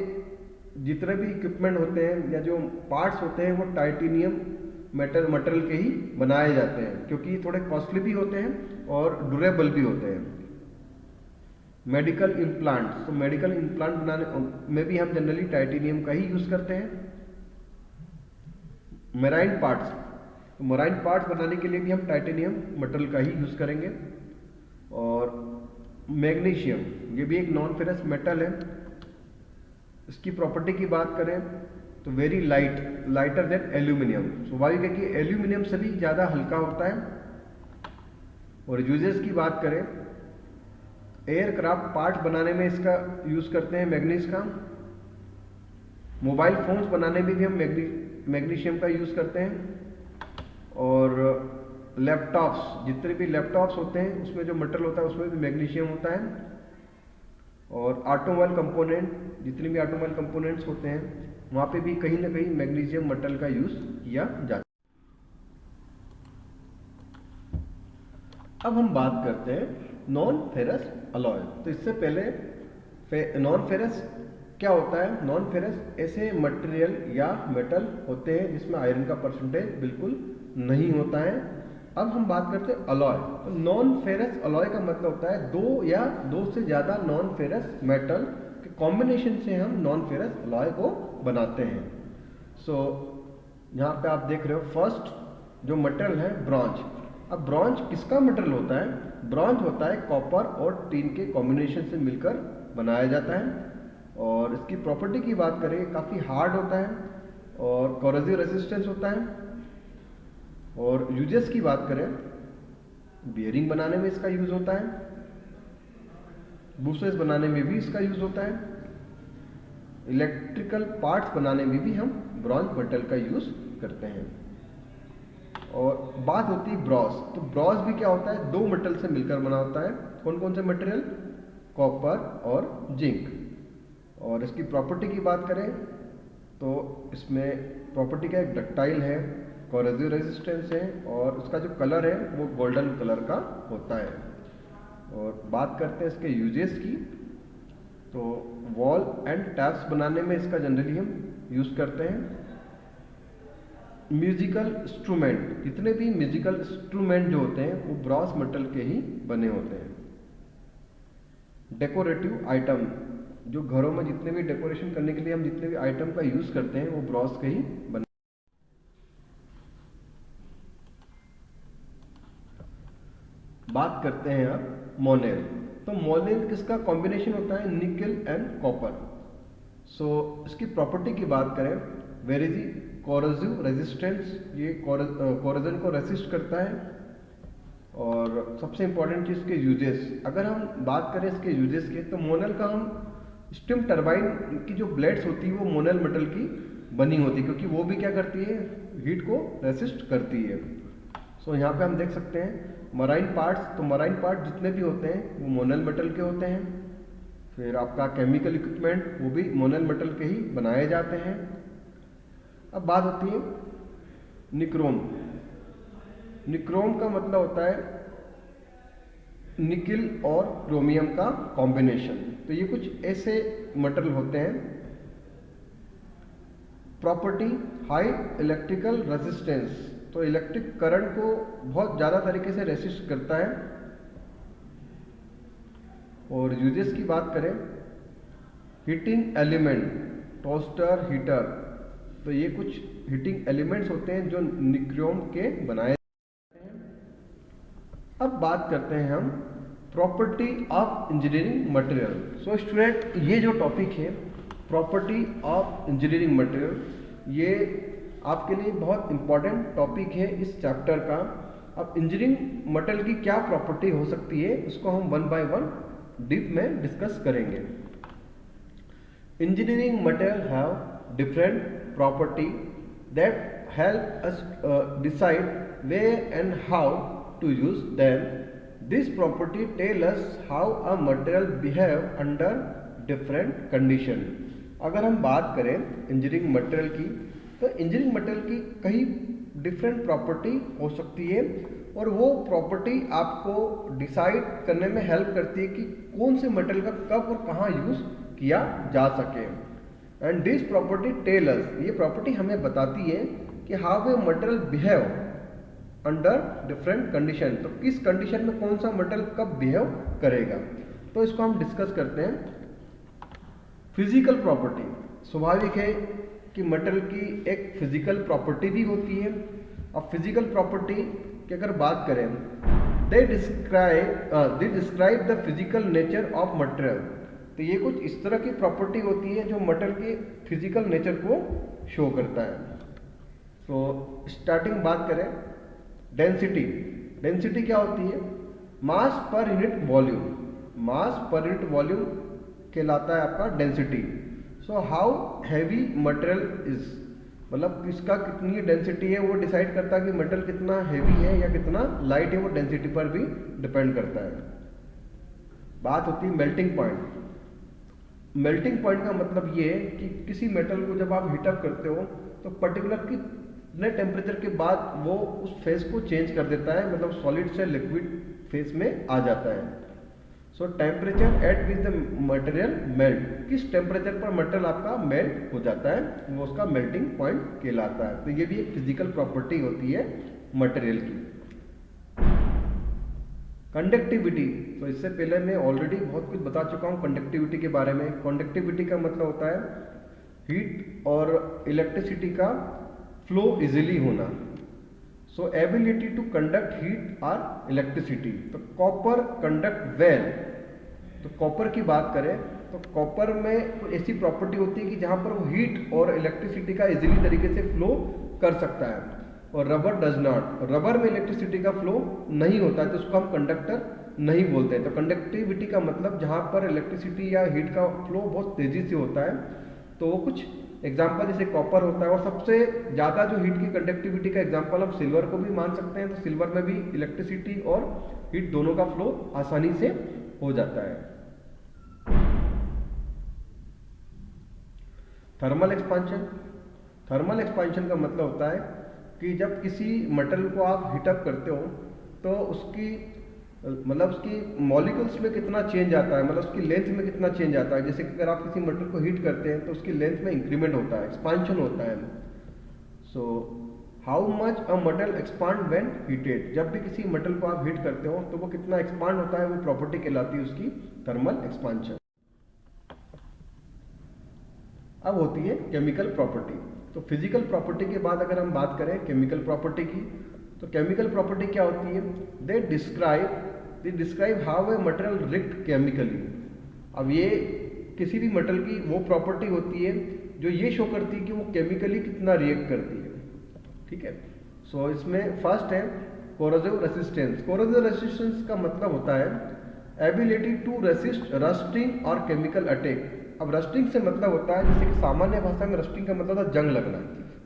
S1: जितने भी इक्विपमेंट होते हैं या जो पार्ट्स होते हैं वो टाइटेनियम मटेरियल के ही बनाए जाते हैं, क्योंकि थोड़े कॉस्टली भी होते हैं और ड्यूरेबल भी होते हैं। मेडिकल इम्प्लांट्स, तो मेडिकल इम्प्लांट बनाने में भी हम जनरली टाइटेनियम का ही यूज़ करते हैं। मेराइन पार्ट्स, तो मेराइन पार्ट्स बनाने के लिए भी हम टाइटेनियम मटेरियल का ही यूज़ करेंगे। और मैग्नीशियम, ये भी एक नॉन फेरस मेटल है। इसकी प्रॉपर्टी की बात करें तो very light, lighter than aluminium, स्वाभाविक है कि एल्यूमिनियम से भी ज़्यादा हल्का होता है। और यूजेस की बात करें, एयरक्राफ्ट पार्ट बनाने में इसका यूज़ करते हैं मैग्नीज का। मोबाइल फोन्स बनाने में भी हम मैग्नीशियम का यूज़ करते हैं। और लैपटॉप्स, जितने भी लैपटॉप्स होते हैं उसमें जो मटेरियल होता है उसमें भी मैग्नीशियम होता है। और ऑटोमोबाइल कंपोनेंट, जितने भी ऑटोमोबाइल कंपोनेंट्स होते हैं वहाँ पे भी कहीं ना कहीं मैग्नीशियम मटेरियल का यूज़ किया जाता है। अब हम बात करते हैं नॉन फेरस अलॉय। तो इससे पहले नॉन फेरस क्या होता है? नॉन फेरस ऐसे मटेरियल या मेटल होते हैं जिसमें आयरन का परसेंटेज बिल्कुल नहीं होता है। अब हम बात करते हैं अलॉय। तो नॉन फेरस अलॉय का मतलब होता है दो या दो से ज़्यादा नॉन फेरस मेटल के कॉम्बिनेशन से हम नॉन फेरस अलॉय को बनाते हैं। सो यहाँ पे आप देख रहे हो फर्स्ट जो मटेरियल है ब्रॉन्ज। अब ब्रॉन्ज किसका मटेरियल होता है? ब्रॉन्ज होता है कॉपर और टिन के कॉम्बिनेशन से मिलकर बनाया जाता है। और इसकी प्रॉपर्टी की बात करें, काफ़ी हार्ड होता है और कोरोसिव रेजिस्टेंस होता है। और यूजेस की बात करें, बियरिंग बनाने में इसका यूज होता है, बूस्टर्स बनाने में भी इसका यूज होता है, इलेक्ट्रिकल पार्ट्स बनाने में भी हम ब्रॉन्ज मेटल का यूज करते हैं। और बात होती है ब्रॉस, तो ब्रॉस भी क्या होता है? दो मेटल से मिलकर बना होता है। कौन कौन से मटेरियल? कॉपर और जिंक। और इसकी प्रॉपर्टी की बात करें तो इसमें प्रॉपर्टी का एक डक्टाइल है, कोरोसिव रेजिस्टेंस है और उसका जो कलर है वो गोल्डन कलर का होता है। और बात करते हैं इसके यूजेस की, तो वॉल एंड टैप्स बनाने में इसका जनरली हम यूज़ करते हैं। म्यूजिकल इंस्ट्रूमेंट, जितने भी म्यूजिकल इंस्ट्रूमेंट जो होते हैं वो ब्रॉस मेटल के ही बने होते हैं। डेकोरेटिव आइटम, जो घरों में जितने भी डेकोरेशन करने के लिए हम जितने भी आइटम का यूज करते हैं वो ब्रॉस के ही बने। बात करते हैं अब मोनेल। तो मोनेल किसका कॉम्बिनेशन होता है? निकल एंड कॉपर। सो इसकी प्रॉपर्टी की बात करें, वेरी कोरोसिव रेजिस्टेंस, ये कोरोजन को रेसिस्ट करता है। और सबसे इंपॉर्टेंट चीज़ के यूजेस, अगर हम बात करें इसके यूजेस के, तो मोनेल का हम स्टीम टरबाइन की जो ब्लेड्स होती है वो मोनेल मेटल की बनी होती है, क्योंकि वो भी क्या करती है? हीट को रेसिस्ट करती है। सो यहाँ पे हम देख सकते हैं मराइन पार्ट्स, तो मराइन पार्ट जितने भी होते हैं वो मोनेल मेटल के होते हैं। फिर आपका केमिकल इक्विपमेंट वो भी मोनेल मेटल के ही बनाए जाते हैं। अब बात होती है निक्रोम। निक्रोम का मतलब होता है निकिल और क्रोमियम का कॉम्बिनेशन। तो ये कुछ ऐसे मेटल होते हैं। प्रॉपर्टी, हाई इलेक्ट्रिकल रेजिस्टेंस, तो इलेक्ट्रिक करंट को बहुत ज़्यादा तरीके से रेसिस्ट करता है। और यूजेस की बात करें, हीटिंग एलिमेंट, टोस्टर, हीटर, तो ये कुछ हीटिंग एलिमेंट्स होते हैं जो निक्रोम के बनाए जाते हैं। अब बात करते हैं हम property of engineering material. So student, ये जो टॉपिक है प्रॉपर्टी ऑफ इंजीनियरिंग मटेरियल, ये आपके लिए बहुत इंपॉर्टेंट टॉपिक है इस चैप्टर का। अब इंजीनियरिंग मटेरियल की क्या प्रॉपर्टी हो सकती है उसको हम वन बाय वन डीप में डिस्कस करेंगे। Engineering material have different property that help us decide where and how to use them. This property tell us how a material behave under different condition. अगर हम बात करें engineering material की, तो engineering material की कई different property हो सकती है और वो प्रॉपर्टी आपको डिसाइड करने में हेल्प करती है कि कौन से मटेरियल का कब और कहाँ यूज किया जा सके। And this property tell us, ये प्रॉपर्टी हमें बताती है कि how a material behave under different condition, तो किस कंडीशन में कौन सा मटेरियल कब बिहेव करेगा। तो इसको हम डिस्कस करते हैं। फिजिकल प्रॉपर्टी, स्वाभाविक है कि मटेरियल की एक फिजिकल प्रॉपर्टी भी होती है। अब फिजिकल प्रॉपर्टी की अगर बात करें, they describe the physical nature of material, तो ये कुछ इस तरह की प्रॉपर्टी होती है जो मटेरियल के फिजिकल नेचर को शो करता है। तो स्टार्टिंग बात करें डेंसिटी। डेंसिटी क्या होती है? मास पर यूनिट वॉल्यूम। मास पर यूनिट वॉल्यूम कहलाता है आपका density. So how heavy material is, मतलब इसका कितनी डेंसिटी है वो डिसाइड करता है कि मटेरियल कितना हैवी है या कितना लाइट है, वो डेंसिटी पर भी डिपेंड करता है। बात होती है मेल्टिंग पॉइंट। मेल्टिंग पॉइंट का मतलब ये है कि किसी मेटल को जब आप हीटअप करते हो तो पर्टिकुलर कितने टेम्परेचर के बाद वो उस फेज को चेंज कर देता है, मतलब सॉलिड से लिक्विड फेज में आ जाता है। सो temperature at which the material melt, किस टेम्परेचर पर मटेरियल आपका मेल्ट हो जाता है वो उसका मेल्टिंग पॉइंट कहलाता है। तो ये भी एक फिजिकल प्रॉपर्टी होती है मटेरियल की। कंडक्टिविटी, तो इससे पहले मैं ऑलरेडी बहुत कुछ बता चुका हूँ कंडक्टिविटी के बारे में। कंडक्टिविटी का मतलब होता है हीट और इलेक्ट्रिसिटी का फ्लो इजीली होना। सो एबिलिटी टू कंडक्ट हीट और इलेक्ट्रिसिटी, तो कॉपर कंडक्ट वेल। तो कॉपर की बात करें तो कॉपर में कोई ऐसी प्रॉपर्टी होती है कि जहाँ पर वो हीट और इलेक्ट्रिसिटी का इजीली तरीके से फ्लो कर सकता है, और रबर डज नॉट, रबर में इलेक्ट्रिसिटी का फ्लो नहीं होता है, तो उसको हम कंडक्टर नहीं बोलते हैं। तो कंडक्टिविटी का मतलब जहाँ पर इलेक्ट्रिसिटी या हीट का फ्लो बहुत तेज़ी से होता है, तो वो कुछ एग्जाम्पल जैसे कॉपर होता है, और सबसे ज़्यादा जो हीट की कंडक्टिविटी का एग्जाम्पल हम सिल्वर को भी मान सकते हैं। तो सिल्वर में भी इलेक्ट्रिसिटी और हीट दोनों का फ्लो आसानी से हो जाता है। थर्मल एक्सपांशन, थर्मल एक्सपांशन का मतलब होता है कि जब किसी मेटल को आप हीटअप करते हो तो उसकी मतलब उसकी मॉलिक्यूल्स में कितना चेंज आता है, मतलब उसकी लेंथ में कितना चेंज आता है। जैसे कि अगर आप किसी मेटल को हीट करते हैं तो उसकी लेंथ में इंक्रीमेंट होता है, एक्सपांशन होता है। So how much a metal expand when heated, जब भी किसी मेटल को आप हीट करते हो तो वो कितना एक्सपांड होता है, वो प्रॉपर्टी कहलाती है उसकी थर्मल एक्सपांशन। अब होती है केमिकल प्रॉपर्टी। तो फिजिकल प्रॉपर्टी के बाद अगर हम बात करें केमिकल प्रॉपर्टी की, तो केमिकल प्रॉपर्टी क्या होती है? They describe how a material react chemically. अब ये किसी भी मेटल की वो प्रॉपर्टी होती है जो ये शो करती है कि वो केमिकली कितना रिएक्ट करती है, ठीक है। सो इसमें फर्स्ट है कोरोसिव रेसिस्टेंस। कोरोसिव रेसिस्टेंस का मतलब होता है एबिलिटी टू रेसिस्ट रस्टिंग और केमिकल अटैक। अब रस्टिंग से मतलब होता है, जैसे कि सामान्य भाषा में रस्टिंग का मतलब होता है जंग लगना।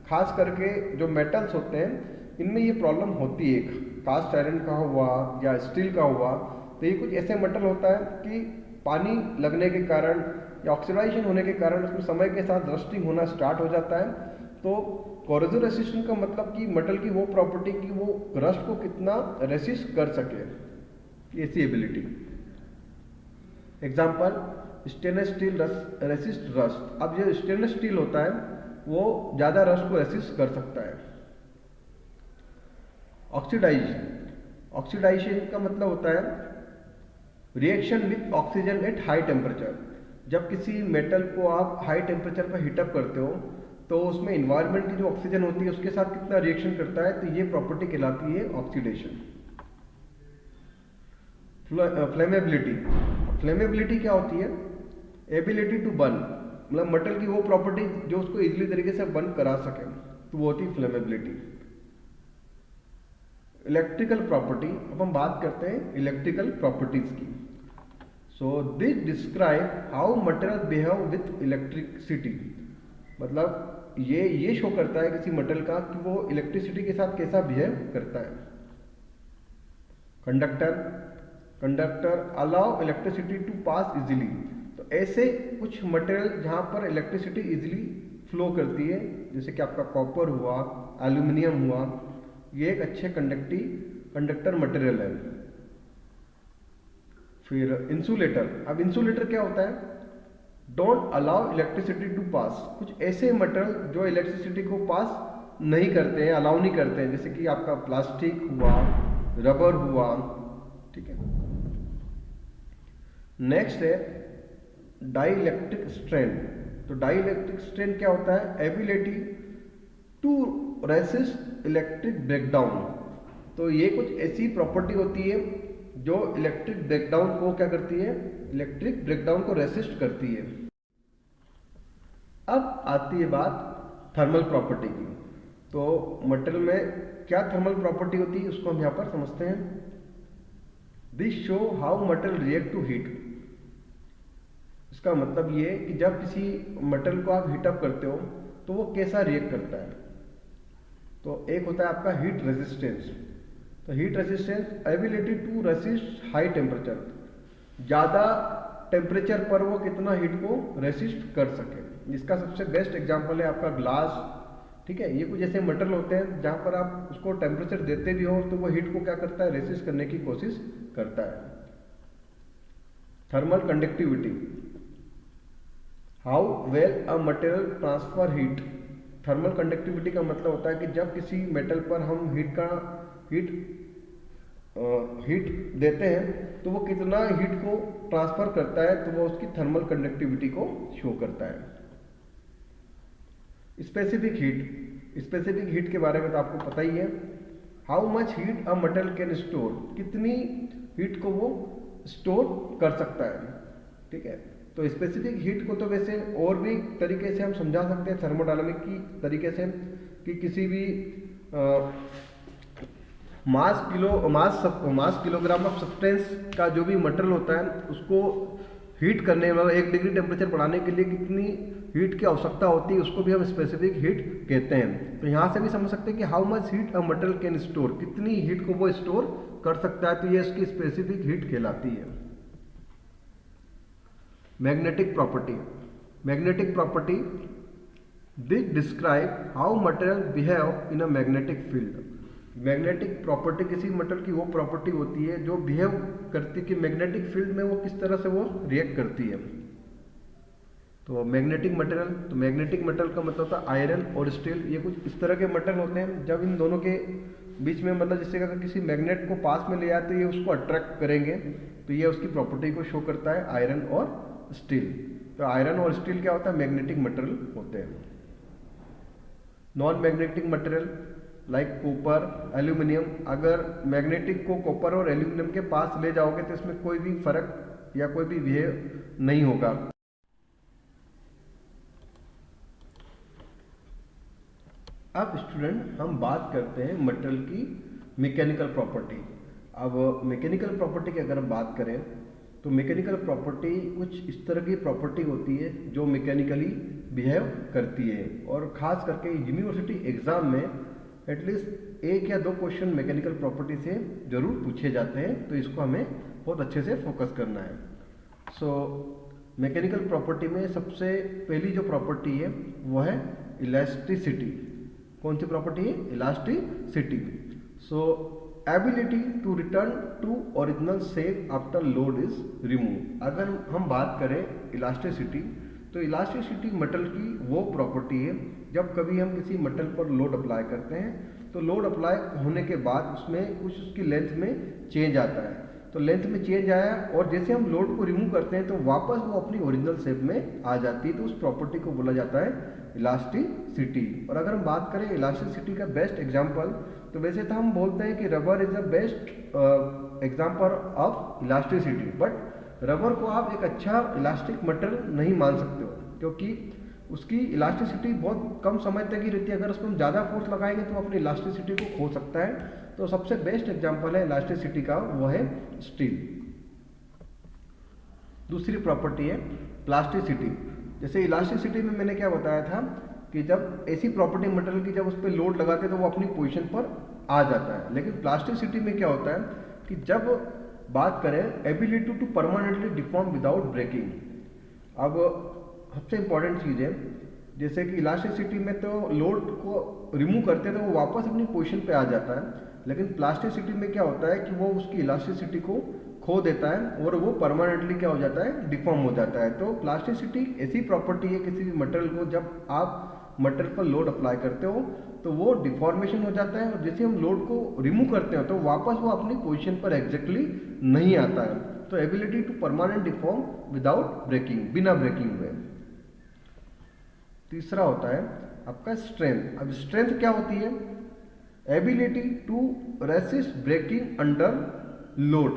S1: खास करके जो मेटल्स होते हैं इनमें ये प्रॉब्लम होती है, कास्ट आयरन का हुआ या स्टील का हुआ, तो ये कुछ ऐसे मेटल होता है कि पानी लगने के कारण या ऑक्सीडाइजेशन होने के कारण उसमें समय के साथ रस्टिंग होना स्टार्ट हो जाता है। तो कोरोसिव रेसिस्टेंस का मतलब कि मेटल की वो प्रॉपर्टी कि वो रस्ट को कितना रेसिस्ट कर सके, ऐसी ability. Example stainless steel resist rust. अब जो स्टेनलेस स्टील होता है वो ज़्यादा रस्ट को रेसिस्ट कर सकता है। ऑक्सीडाइजेशन, ऑक्सीडाइजेशन का मतलब होता है reaction with oxygen at high temperature. जब किसी मेटल को आप हाई टेम्परेचर पर हीटअप करते हो तो उसमें इन्वायरमेंट की जो ऑक्सीजन होती है उसके साथ कितना रिएक्शन करता है, तो ये प्रॉपर्टी कहलाती है ऑक्सीडेशन। फ्लेमेबिलिटी, फ्लेमेबिलिटी क्या होती है? एबिलिटी टू बर्न, मतलब मेटल की वो प्रॉपर्टी जो उसको इजीली तरीके से बर्न करा सके, तो वो होती है फ्लेमेबिलिटी। इलेक्ट्रिकल प्रॉपर्टी, अब हम बात करते हैं इलेक्ट्रिकल प्रॉपर्टीज की। So this describe how material behave with electricity, मतलब ये शो करता है किसी मेटल का कि वो इलेक्ट्रिसिटी के साथ कैसा बिहेव करता है। Conductor, conductor allow electricity to pass easily. तो ऐसे कुछ मटेरियल जहाँ पर इलेक्ट्रिसिटी इजीली फ्लो करती है, जैसे कि आपका कॉपर हुआ, एल्यूमिनियम हुआ, ये एक अच्छे कंडक्टर मटेरियल है। फिर इंसुलेटर, अब इंसुलेटर क्या होता है? डोंट अलाउ इलेक्ट्रिसिटी टू पास, कुछ ऐसे मटेरियल जो इलेक्ट्रिसिटी को पास नहीं करते हैं, अलाउ नहीं करते हैं, जैसे कि आपका प्लास्टिक हुआ, रबर हुआ, ठीक है। नेक्स्ट है डाइइलेक्ट्रिक स्ट्रेन। तो डाइइलेक्ट्रिक स्ट्रेन क्या होता है? Ability to resist electric breakdown. तो ये कुछ ऐसी प्रॉपर्टी होती है जो इलेक्ट्रिक ब्रेकडाउन को क्या करती है? इलेक्ट्रिक ब्रेकडाउन को रेसिस्ट करती है। अब आती है बात थर्मल प्रॉपर्टी की। तो मटेरियल में क्या थर्मल प्रॉपर्टी होती है उसको हम यहाँ पर समझते हैं। This show how material react to heat. इसका मतलब ये है कि जब किसी मटेरियल को आप हीटअप करते हो तो वो कैसा रिएक्ट करता है। तो एक होता है आपका हीट रेजिस्टेंस। तो heat resistance ability to resist high temperature, ज़्यादा टेम्परेचर पर वो कितना हीट को रेसिस्ट कर सके। इसका सबसे बेस्ट एग्जांपल है आपका ग्लास, ठीक है। ये कुछ ऐसे मटेरियल होते हैं जहाँ पर आप उसको टेम्परेचर देते भी हो तो वो हीट को क्या करता है? रेसिस्ट करने की कोशिश करता है। Thermal conductivity, how well a material transfer heat. Thermal conductivity का मतलब होता है कि जब किसी मेटल पर हम हीट देते हैं तो वो कितना हीट को ट्रांसफर करता है, तो वो उसकी थर्मल कंडक्टिविटी को शो करता है। स्पेसिफिक हीट, स्पेसिफिक हीट के बारे में तो आपको पता ही है। How much heat a material can store, कितनी हीट को वो स्टोर कर सकता है। ठीक है, तो स्पेसिफिक हीट को तो वैसे और भी तरीके से हम समझा सकते हैं थर्मोडायनामिक की तरीके से, कि किसी भी मास किलोग्राम ऑफ सब्सटेंस का जो भी मटेरियल होता है उसको हीट करने में 1 डिग्री टेम्परेचर बढ़ाने के लिए कितनी हीट की आवश्यकता होती है उसको भी हम स्पेसिफिक हीट कहते हैं। तो यहाँ से भी समझ सकते हैं कि how much heat a material can store, कितनी हीट को वो स्टोर कर सकता है, तो ये इसकी स्पेसिफिक हीट कहलाती है। Magnetic property this describe how material behave in a magnetic field. Magnetic property किसी मटेरियल की वो प्रॉपर्टी होती है जो बिहेव करती है कि मैग्नेटिक फील्ड में वो किस तरह से वो रिएक्ट करती है। तो मैग्नेटिक मटेरियल का मतलब होता है आयरन और स्टील, ये कुछ इस तरह के मटेरियल होते हैं जब इन दोनों के बीच में मतलब जैसे अगर किसी मैग्नेट को पास में ले आते हैं ये उसको अट्रैक्ट करेंगे, तो ये उसकी प्रॉपर्टी को शो करता है आयरन और स्टील। तो आयरन और स्टील क्या होता है, मैग्नेटिक मटेरियल होते हैं। Non magnetic material like copper, aluminium, अगर मैग्नेटिक को कॉपर और एल्यूमिनियम के पास ले जाओगे तो इसमें कोई भी फर्क या कोई भी बिहेव नहीं होगा। अब स्टूडेंट हम बात करते हैं मटेरियल की मैकेनिकल प्रॉपर्टी। अब मैकेनिकल प्रॉपर्टी की अगर हम बात करें तो मैकेनिकल प्रॉपर्टी कुछ इस तरह की प्रॉपर्टी होती है जो मैकेनिकली बिहेव करती है, और ख़ास करके यूनिवर्सिटी एग्ज़ाम में एटलीस्ट 1 या 2 क्वेश्चन मैकेनिकल प्रॉपर्टी से ज़रूर पूछे जाते हैं, तो इसको हमें बहुत अच्छे से फोकस करना है। सो मैकेनिकल प्रॉपर्टी में सबसे पहली जो प्रॉपर्टी है वो है इलास्टिसिटी। कौन सी प्रॉपर्टी है, elasticity. So ability to return to original shape after load is remove. अगर हम बात करें इलास्टिसिटी, तो इलास्टिसिटी मटेरियल की वो प्रॉपर्टी है जब कभी हम किसी मटेरियल पर लोड अप्लाई करते हैं तो लोड अप्लाई होने के बाद उसमें कुछ उसकी लेंथ में चेंज आता है, तो लेंथ में चेंज आया और जैसे हम लोड को रिमूव करते हैं तो वापस वो अपनी ओरिजिनल शेप में आ जाती है, तो उस प्रॉपर्टी को बोला जाता है इलास्टिसिटी। और अगर हम बात करें इलास्टिसिटी का बेस्ट एग्जांपल, तो वैसे तो हम बोलते हैं कि rubber is the best example of elasticity, but rubber को आप एक अच्छा इलास्टिक मटेरियल नहीं मान सकते हो क्योंकि उसकी इलास्टिसिटी बहुत कम समय तक ही रहती है। अगर उसमें हम ज़्यादा फोर्स लगाएंगे तो अपनी इलास्टिसिटी को खो सकता है। तो सबसे बेस्ट एग्जांपल है इलास्टिसिटी का वो है स्टील। दूसरी प्रॉपर्टी है प्लास्टिसिटी। जैसे इलास्टिसिटी में मैंने क्या बताया था कि जब ऐसी प्रॉपर्टी मटेरियल की जब उस पर लोड लगाते हैं तो वो अपनी पोजीशन पर आ जाता है, लेकिन प्लास्टिसिटी में क्या होता है कि जब बात करें ability to permanently deform without breaking. अब सबसे इंपॉर्टेंट चीज़ है, जैसे कि इलास्टिसिटी में तो लोड को रिमूव करते हैं तो वो वापस अपनी पोजीशन पे आ जाता है, लेकिन प्लास्टिसिटी में क्या होता है कि वो उसकी इलास्टिसिटी को खो देता है और वो परमानेंटली क्या हो जाता है, डिफॉर्म हो जाता है। तो प्लास्टिसिटी ऐसी प्रॉपर्टी है किसी भी मटेरियल को जब आप मटेरियल पर लोड अप्लाई करते हो तो वो डिफॉर्मेशन हो जाता है, और जैसे हम लोड को रिमूव करते हैं तो वापस वो अपनी पोजीशन पर एग्जैक्टली नहीं आता है। तो ability to permanent deform without breaking, बिना ब्रेकिंग हुए। तीसरा होता है आपका स्ट्रेंथ। अब स्ट्रेंथ क्या होती है, ability to resist breaking under load.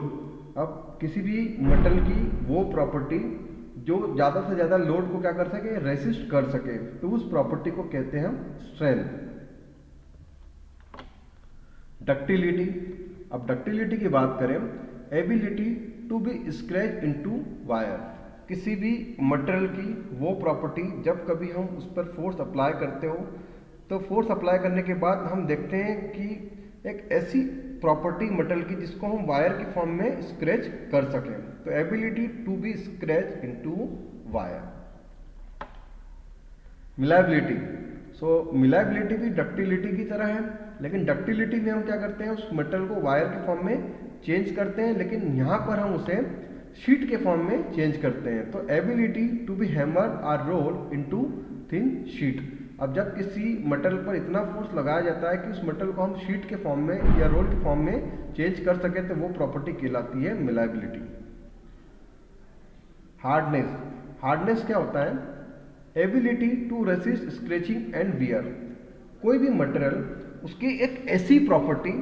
S1: अब किसी भी मटेरियल की वो प्रॉपर्टी जो ज़्यादा से ज़्यादा लोड को क्या कर सके, रेसिस्ट कर सके, तो उस प्रॉपर्टी को कहते हैं हम स्ट्रेंथ। डक्टिलिटी। अब डक्टिलिटी की बात करें, ability to be scratch into wire. किसी भी मटेरियल की वो प्रॉपर्टी जब कभी हम उस पर फोर्स अप्लाई करते हो तो फोर्स अप्लाई करने के बाद हम देखते हैं कि एक ऐसी प्रॉपर्टी मटेरियल की जिसको हम वायर की फॉर्म में स्क्रैच कर सकें, तो ability to be scratch into wire. Malleability. So malleability भी डक्टिलिटी की तरह है, लेकिन डक्टिलिटी में हम क्या करते हैं, उस मटेरियल को वायर के फॉर्म में चेंज करते हैं, लेकिन यहाँ पर हम उसे शीट के फॉर्म में चेंज करते हैं। तो ability to be hammer or roll into thin sheet. अब जब किसी मटेरियल पर इतना फोर्स लगाया जाता है कि उस मटेरियल को हम शीट के फॉर्म में या रोल के फॉर्म में चेंज कर सकें, तो वो प्रॉपर्टी कहलाती है मिलायबिलिटी। हार्डनेस। हार्डनेस क्या होता है, ability to resist scratching and wear. कोई भी मटेरियल उसकी एक ऐसी प्रॉपर्टी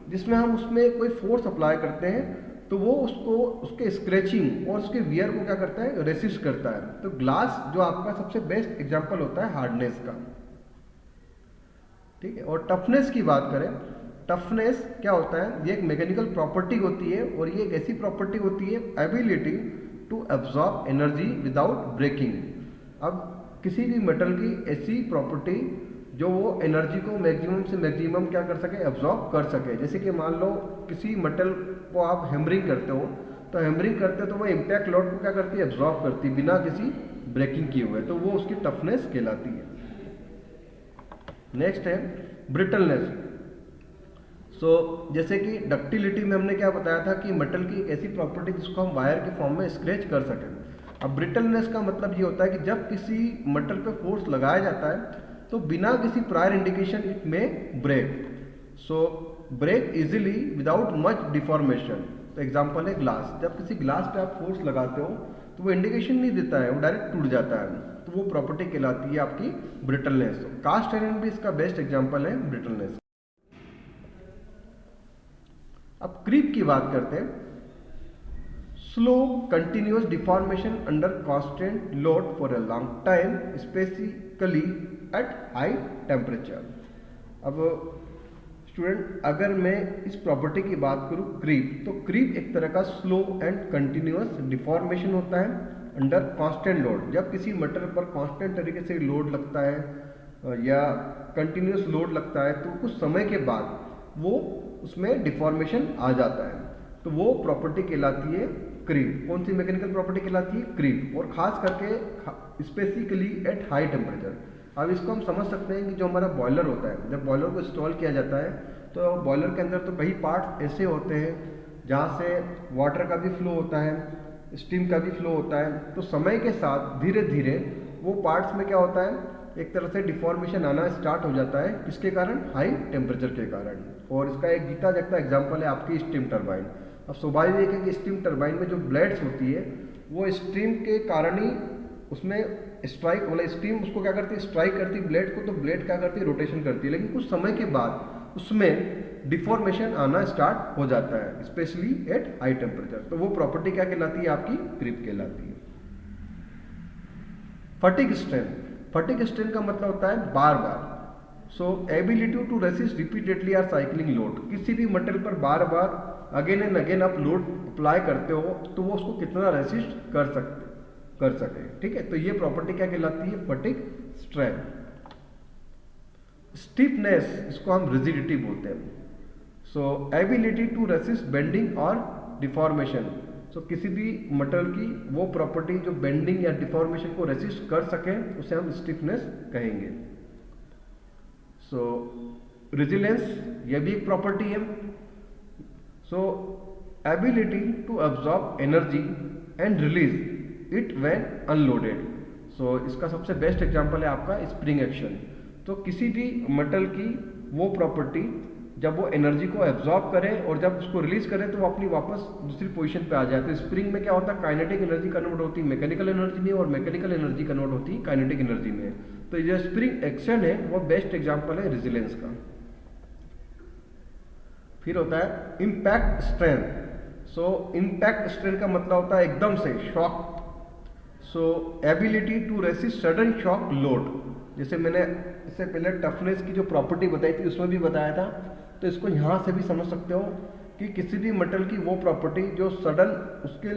S1: जिसमें हम उसमें कोई फोर्स अप्लाई करते हैं तो वो उसको उसके स्क्रैचिंग और उसके वियर को क्या करता है, रेसिस्ट करता है। तो ग्लास जो आपका सबसे बेस्ट एग्जांपल होता है हार्डनेस का, ठीक है। और टफनेस की बात करें, टफनेस क्या होता है, ये एक मैकेनिकल प्रॉपर्टी होती है और ये एक ऐसी प्रॉपर्टी होती है ability to absorb energy without breaking. अब किसी भी मेटल की ऐसी प्रॉपर्टी जो वो एनर्जी को मैक्सिमम से मैक्सिमम क्या कर सके, एब्जॉर्ब कर सके। जैसे कि मान लो किसी मेटल को आप हैमरिंग करते हो, तो हैमरिंग करते हो तो वो इम्पैक्ट लोड को क्या करती है, एब्जॉर्ब करती है बिना किसी ब्रेकिंग किए हुए, तो वो उसकी टफनेस कहलाती है। नेक्स्ट है ब्रिटलनेस। जैसे कि डक्टिलिटी में हमने क्या बताया था कि मेटल की एक ऐसी प्रॉपर्टी जिसको हम वायर के फॉर्म में स्क्रैच कर सकें। अब ब्रिटलनेस का मतलब ये होता है कि जब किसी मेटल पे फोर्स लगाया जाता है तो बिना किसी prior indication it may break, break easily without much deformation. तो एग्जांपल है ग्लास, जब किसी ग्लास पे आप फोर्स लगाते हो तो वो इंडिकेशन नहीं देता है, वो डायरेक्ट टूट जाता है, तो वो प्रॉपर्टी कहलाती है आपकी ब्रिटलनेस। कास्ट आयरन भी इसका बेस्ट एग्जांपल है ब्रिटलनेस। अब क्रीप की बात करते हैं। Slow continuous deformation under constant load for a long time, specifically at high temperature. अब स्टूडेंट, अगर मैं इस प्रॉपर्टी की बात करूं क्रीप, तो क्रीप एक तरह का स्लो एंड कंटिन्यूअस डिफॉर्मेशन होता है अंडर कांस्टेंट लोड। जब किसी मेटल पर कांस्टेंट तरीके से लोड लगता है या कंटिन्यूअस लोड लगता है तो कुछ समय के बाद वो उसमें डिफॉर्मेशन आ जाता है, तो वो प्रॉपर्टी कहलाती है क्रीप। कौन सी मैकेनिकल प्रॉपर्टी कहलाती है, क्रीप। और खास करके स्पेसिफिकली एट हाई टेम्परेचर। अब इसको हम समझ सकते हैं कि जो हमारा बॉयलर होता है, जब बॉयलर को इंस्टॉल किया जाता है तो बॉयलर के अंदर तो कई पार्ट्स ऐसे होते हैं जहाँ से वाटर का भी फ्लो होता है, स्टीम का भी फ्लो होता है। तो समय के साथ धीरे धीरे वो पार्ट्स में क्या होता है, एक तरह से डिफॉर्मेशन आना स्टार्ट हो जाता है। किसके कारण, हाई टेम्परेचर के कारण। और इसका एक जीता जागता एग्जाम्पल है आपकी स्टीम टरबाइन। अब स्वाभाविक है कि स्टीम टरबाइन में जो ब्लेड्स होती है वो स्टीम के कारण ही उसमें स्ट्राइक, मतलब स्टीम उसको क्या करती है, स्ट्राइक करती है ब्लेड को, तो ब्लेड क्या करती है, रोटेशन करती है। लेकिन कुछ समय के बाद उसमें डिफॉर्मेशन आना स्टार्ट हो जाता है, स्पेशली एट हाई टेम्परेचर। तो वो प्रॉपर्टी क्या कहलाती है, आपकी क्रीप कहलाती है। Fatigue strength. फटीग स्ट्रेंथ का मतलब होता है बार बार। Ability to resist repeatedly or cycling load. किसी भी मटेरियल पर बार बार अगेन एंड अगेन आप लोड अप्लाई करते हो तो वो उसको कितना रेसिस्ट कर सके, ठीक है। तो ये प्रॉपर्टी क्या कहलाती है, फटीग स्ट्रेंथ। स्टिफनेस, इसको हम रिजिडिटी बोलते हैं। एबिलिटी टू रेसिस्ट बेंडिंग और डिफॉर्मेशन। किसी भी मटेरियल की वो प्रॉपर्टी जो बेंडिंग या डिफॉर्मेशन को रेसिस्ट कर सके उसे हम स्टिफनेस कहेंगे। रेजिलेंस, यह भी एक प्रॉपर्टी है। Ability to absorb energy and release it when unloaded. इसका सबसे बेस्ट एग्जांपल है आपका स्प्रिंग एक्शन। तो किसी भी मेटल की वो प्रॉपर्टी जब वो एनर्जी को एब्जॉर्ब करे और जब उसको रिलीज करे तो वो अपनी वापस दूसरी पोजीशन पे आ जाए। तो स्प्रिंग में क्या होता है, काइनेटिक एनर्जी कन्वर्ट होती है मैकेनिकल एनर्जी में और मैकेनिकल एनर्जी कन्वर्ट होती है काइनेटिक एनर्जी में। तो ये स्प्रिंग एक्शन है वो बेस्ट एग्जांपल है रेजिलेंस का। फिर होता है इम्पैक्ट स्ट्रेंथ। इम्पैक्ट स्ट्रेंथ का मतलब होता है एकदम से shock. Ability to resist sudden shock load. जैसे मैंने इससे पहले टफनेस की जो प्रॉपर्टी बताई थी उसमें भी बताया था, तो इसको यहाँ से भी समझ सकते हो कि किसी भी मेटल की वो प्रॉपर्टी जो सडन उसके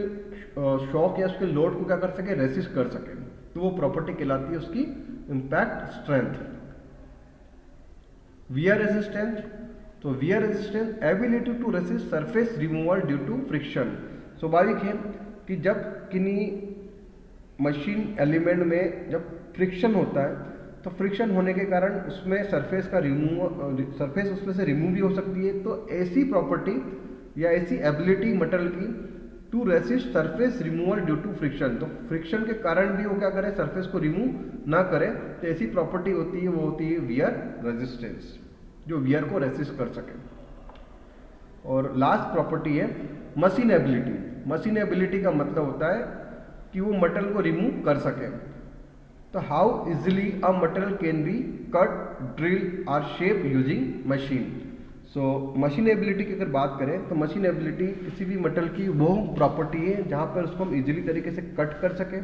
S1: शॉक या उसके लोड को क्या कर सके, रेसिस्ट कर सके, तो वो प्रॉपर्टी कहलाती है उसकी impact strength. Wear resistance. Wear resistance ability to resist surface removal due to friction. स्वाभाविक है कि जब किन्हीं मशीन एलिमेंट में जब फ्रिक्शन होता है तो फ्रिक्शन होने के कारण उसमें सरफेस उसमें से रिमूव भी हो सकती है। तो ऐसी प्रॉपर्टी या ऐसी एबिलिटी मटेरियल की to resist surface removal due to friction, तो फ्रिक्शन के कारण भी वो क्या करे, सरफेस को रिमूव ना करे, तो ऐसी प्रॉपर्टी होती है वो होती है वियर रेजिस्टेंस, जो वियर को रेसिस्ट कर सके। और लास्ट प्रॉपर्टी है मशीन एबिलिटी। मशीन एबिलिटी का मतलब होता है कि वो मटेरियल को रिमूव कर सके। तो how easily a material can be cut, drill और shape using machine. Machinability की अगर बात करें तो मशीन एबिलिटी किसी भी मेटल की वो प्रॉपर्टी है जहाँ पर उसको हम इजीली तरीके से कट कर सकें,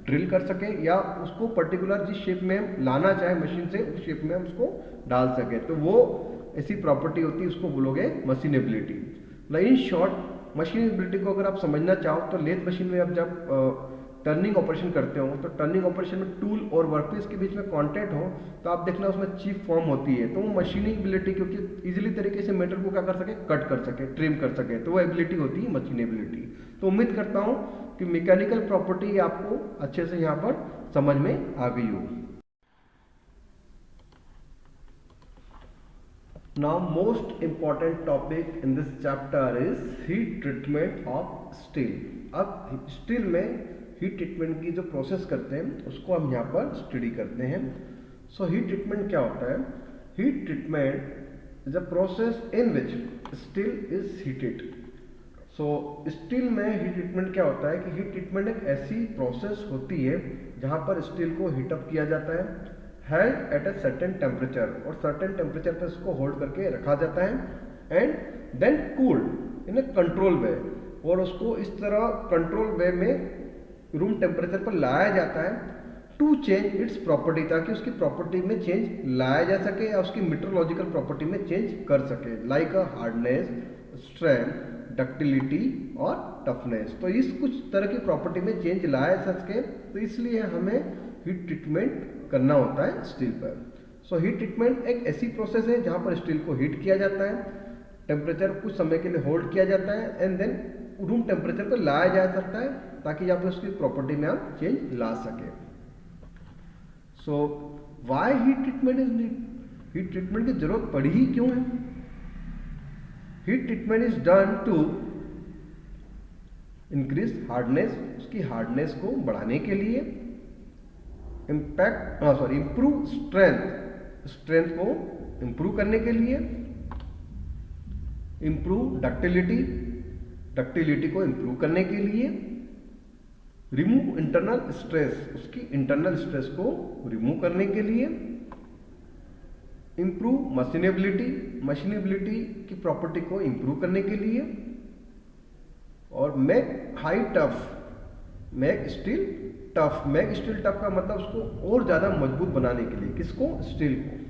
S1: ड्रिल कर सकें, या उसको पर्टिकुलर जिस शेप में हम लाना चाहें मशीन से उस शेप में हम उसको डाल सकें, तो वो ऐसी प्रॉपर्टी होती है, उसको बोलोगे machine ability. In short machine ability को अगर आप समझना चाहो तो लेथ मशीन में आप जब टर्निंग ऑपरेशन करते हो तो टर्निंग ऑपरेशन में टूल और वर्कपीस के बीच में कांटेक्ट हो तो आप देखना उसमें चीप फॉर्म होती है, तो वो मशीनिंग एबिलिटी, क्योंकि इजीली तरीके से मेटल को क्या कर सके, कट कर सके, ट्रिम कर सके, तो वो एबिलिटी होती है मशीन एबिलिटी। तो उम्मीद करता हूँ कि मैकेनिकल प्रॉपर्टी आपको अच्छे से यहाँ पर समझ में आ गई हो। Now most important topic in this chapter is heat treatment of steel। अब स्टील में हीट ट्रीटमेंट की जो प्रोसेस करते हैं उसको हम यहाँ पर स्टडी करते हैं। हीट ट्रीटमेंट क्या होता है? Heat treatment is a process in which steel is heated. Steel में हीट ट्रीटमेंट क्या होता है कि हीट ट्रीटमेंट एक ऐसी प्रोसेस होती है जहाँ पर स्टील को हीटअप किया जाता है, held at a certain temperature, और सर्टेन टेम्परेचर पर इसको होल्ड करके रखा जाता है, and then cooled in a control way, और उसको इस तरह कंट्रोल वे में रूम टेम्परेचर पर लाया जाता है टू चेंज इट्स प्रॉपर्टी, ताकि उसकी प्रॉपर्टी में चेंज लाया जा सके या उसकी मीटरोलॉजिकल प्रॉपर्टी में चेंज कर सके, like a hardness, strength, ductility और टफनेस। तो इस कुछ तरह की प्रॉपर्टी में चेंज लाया जा सके, तो इसलिए हमें हीट ट्रीटमेंट करना होता है स्टील पर। हीट ट्रीटमेंट एक ऐसी प्रोसेस है जहाँ पर स्टील को हीट किया जाता है, टेम्परेचर कुछ समय के लिए होल्ड किया जाता है, एंड देन रूम टेम्परेचर पर लाया जा सकता है ताकि यहाँ पर उसकी प्रॉपर्टी में आप चेंज ला सके। Why heat treatment is need? Heat treatment की जरूरत पड़ी ही क्यों है? Heat treatment is done to increase hardness, उसकी हार्डनेस को बढ़ाने के लिए, इंप्रूव स्ट्रेंथ, स्ट्रेंथ को इंप्रूव करने के लिए, इंप्रूव डक्टिलिटी, डक्टिलिटी को इंप्रूव करने के लिए, रिमूव इंटरनल स्ट्रेस, उसकी इंटरनल स्ट्रेस को रिमूव करने के लिए, इंप्रूव मशीनेबिलिटी, मशीनेबिलिटी की प्रॉपर्टी को इंप्रूव करने के लिए, और make high tough, make steel tough. Make steel tough का मतलब उसको और ज्यादा मजबूत बनाने के लिए, किसको? स्टील को।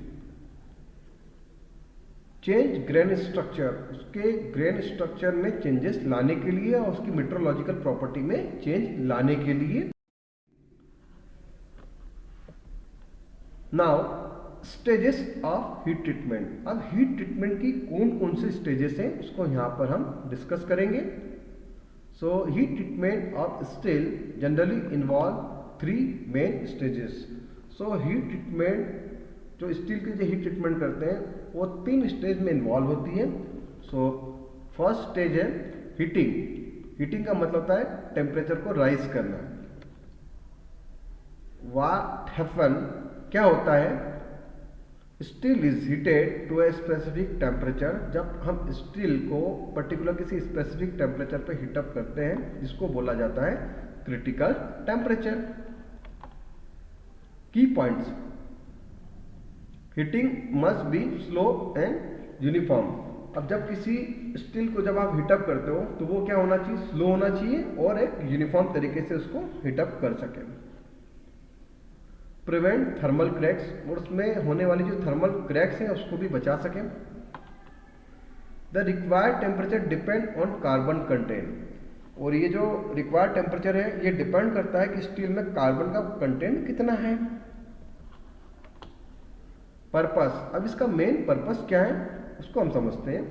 S1: चेंज ग्रेन स्ट्रक्चर, उसके ग्रेन स्ट्रक्चर में चेंजेस लाने के लिए और उसकी मेट्रोलॉजिकल प्रॉपर्टी में चेंज लाने के लिए। Now stages of heat treatment. अब हीट ट्रीटमेंट की कौन कौन से स्टेजेस हैं उसको यहां पर हम डिस्कस करेंगे। Heat treatment of steel generally involve 3 main stages. Heat treatment जो स्टील की जो हीट ट्रीटमेंट करते हैं वो 3 स्टेज में इन्वॉल्व होती है। फर्स्ट स्टेज है हीटिंग। हीटिंग का मतलब होता है टेम्परेचर को राइज करना। व्हाट हैपन, क्या होता है? Steel is heated to a specific temperature. जब हम स्टील को पर्टिकुलर किसी स्पेसिफिक टेम्परेचर पे हीटअप करते हैं जिसको बोला जाता है क्रिटिकल टेम्परेचर। की points, heating must be slow and uniform. अब जब किसी स्टील को जब आप हीटअप करते हो तो वो क्या होना चाहिए? स्लो होना चाहिए और एक यूनिफॉर्म तरीके से उसको हीटअप कर सके। प्रिवेंट थर्मल क्रैक्स, और उसमें होने वाली जो थर्मल क्रैक्स हैं उसको भी बचा सकें। The required temperature depend on carbon content, और ये जो रिक्वायर्ड टेम्परेचर है ये डिपेंड करता है कि स्टील में कार्बन का कंटेंट कितना है। पर्पस, अब इसका मेन पर्पस क्या है उसको हम समझते हैं।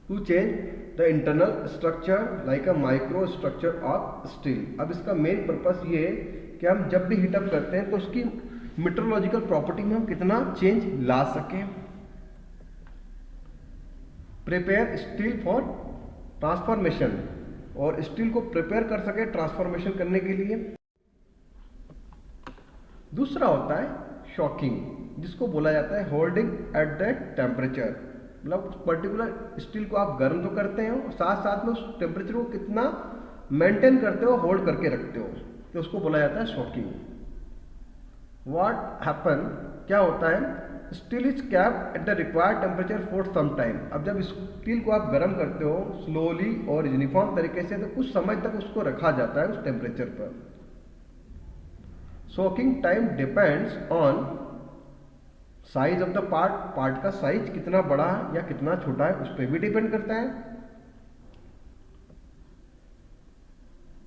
S1: To change the internal structure like a micro structure of steel. अब इसका मेन पर्पस ये है कि हम जब भी हीटअप करते हैं तो उसकी मेट्रोलॉजिकल प्रॉपर्टी में हम कितना चेंज ला सकें। प्रिपेयर स्टील फॉर ट्रांसफॉर्मेशन, और स्टील को प्रिपेयर कर सके ट्रांसफॉर्मेशन करने के लिए। दूसरा होता है शॉकिंग, जिसको बोला जाता है होल्डिंग एट दैट टेम्परेचर। मतलब पर्टिकुलर स्टील को आप गर्म तो करते हो और साथ साथ में उस टेम्परेचर को कितना मेंटेन करते हो, होल्ड करके रखते हो, तो उसको बोला जाता है शॉकिंग। व्हाट हैपन, क्या होता है? Steel is kept at the required temperature for some time. अब जब स्टील को आप गर्म करते हो स्लोली और यूनिफॉर्म तरीके से, तो कुछ समय तक उसको रखा जाता है उस टेम्परेचर पर। Soaking time depends on size of the part, part का साइज कितना बड़ा है या कितना छोटा है उस पर भी डिपेंड करता है।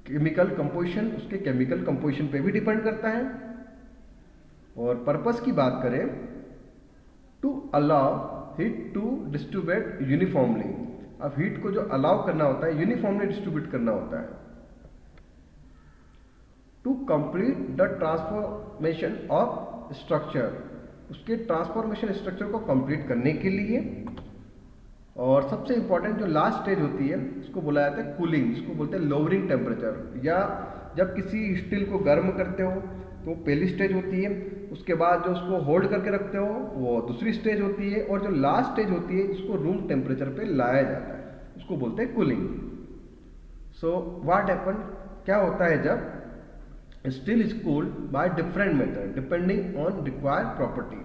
S1: केमिकल कंपोजिशन, उसके केमिकल कंपोजिशन पे भी डिपेंड करता है। और पर्पस की बात करें, to allow heat to distribute uniformly. अब हीट को जो अलाउ करना होता है यूनिफॉर्मली डिस्ट्रीब्यूट करना होता है। To complete the transformation of structure, उसके ट्रांसफॉर्मेशन स्ट्रक्चर को कंप्लीट करने के लिए। और सबसे इंपॉर्टेंट जो लास्ट स्टेज होती है उसको बोला जाता है कूलिंग, इसको बोलते हैं लोअरिंग टेम्परेचर। या जब किसी स्टील को गर्म करते हो तो पहली स्टेज होती है, उसके बाद जो उसको होल्ड करके रखते हो वो दूसरी स्टेज होती है, और जो लास्ट स्टेज होती है उसको रूम टेम्परेचर पे लाया जाता है, उसको बोलते हैं कूलिंग। सो व्हाट हैपन, क्या होता है जब steel is cooled by different method depending on required property.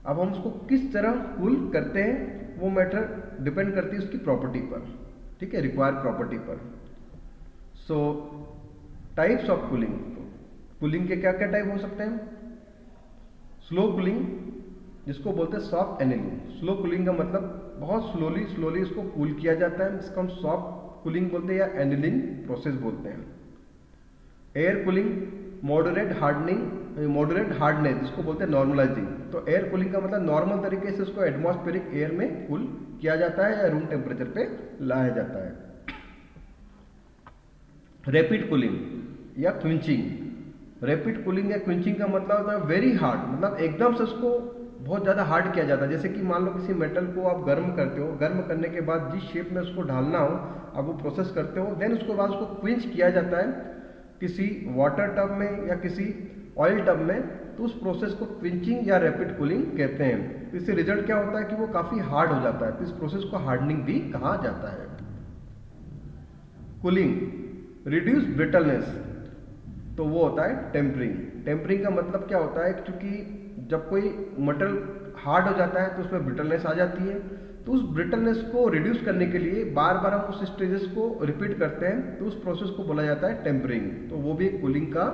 S1: अब हम उसको किस तरह कूल करते हैं वो मेथड डिपेंड करती है उसकी प्रॉपर्टी पर, ठीक है, रिक्वायर्ड प्रॉपर्टी पर। सो टाइप्स ऑफ कूलिंग, कूलिंग के क्या क्या टाइप हो सकते हैं। स्लो कूलिंग, जिसको बोलते हैं सॉफ्ट एनिलिंग। स्लो कूलिंग का मतलब बहुत स्लोली इसको कूल किया जाता है, इसको हम सॉफ्ट कूलिंग बोलते हैं या एनिलिंग प्रोसेस बोलते हैं। एयर कूलिंग, मॉडरेट हार्डनेस, जिसको बोलते हैं नॉर्मलाइजिंग। तो एयर कूलिंग का मतलब नॉर्मल तरीके से उसको एटमॉस्फेरिक एयर में कूल किया जाता है या रूम टेम्परेचर पे लाया जाता है। रैपिड कूलिंग या क्विंचिंग। रैपिड कूलिंग या क्विंचिंग का मतलब होता है वेरी हार्ड, मतलब एकदम से उसको बहुत ज़्यादा हार्ड किया जाता है। जैसे कि मान लो किसी मेटल को आप गर्म करते हो, गर्म करने के बाद जिस शेप में उसको ढालना हो आप वो प्रोसेस करते हो, देन उसके बाद उसको क्विंच किया जाता है किसी वाटर टब में या किसी ऑयल टब में, तो उस प्रोसेस को क्विंचिंग या रैपिड कूलिंग कहते हैं। तो इससे रिजल्ट क्या होता है कि वो काफ़ी हार्ड हो जाता है, तो इस प्रोसेस को हार्डनिंग भी कहा जाता है। कूलिंग, रिड्यूस ब्रिटलनेस, तो वो होता है टेम्परिंग। टेम्परिंग का मतलब क्या होता है, क्योंकि जब कोई मेटल हार्ड हो जाता है तो उसमें ब्रिटलनेस आ जाती है, तो उस ब्रिटलनेस को रिड्यूस करने के लिए बार बार हम उस स्टेजेस को रिपीट करते हैं, तो उस प्रोसेस को बोला जाता है टेम्परिंग। तो वो भी एक कूलिंग का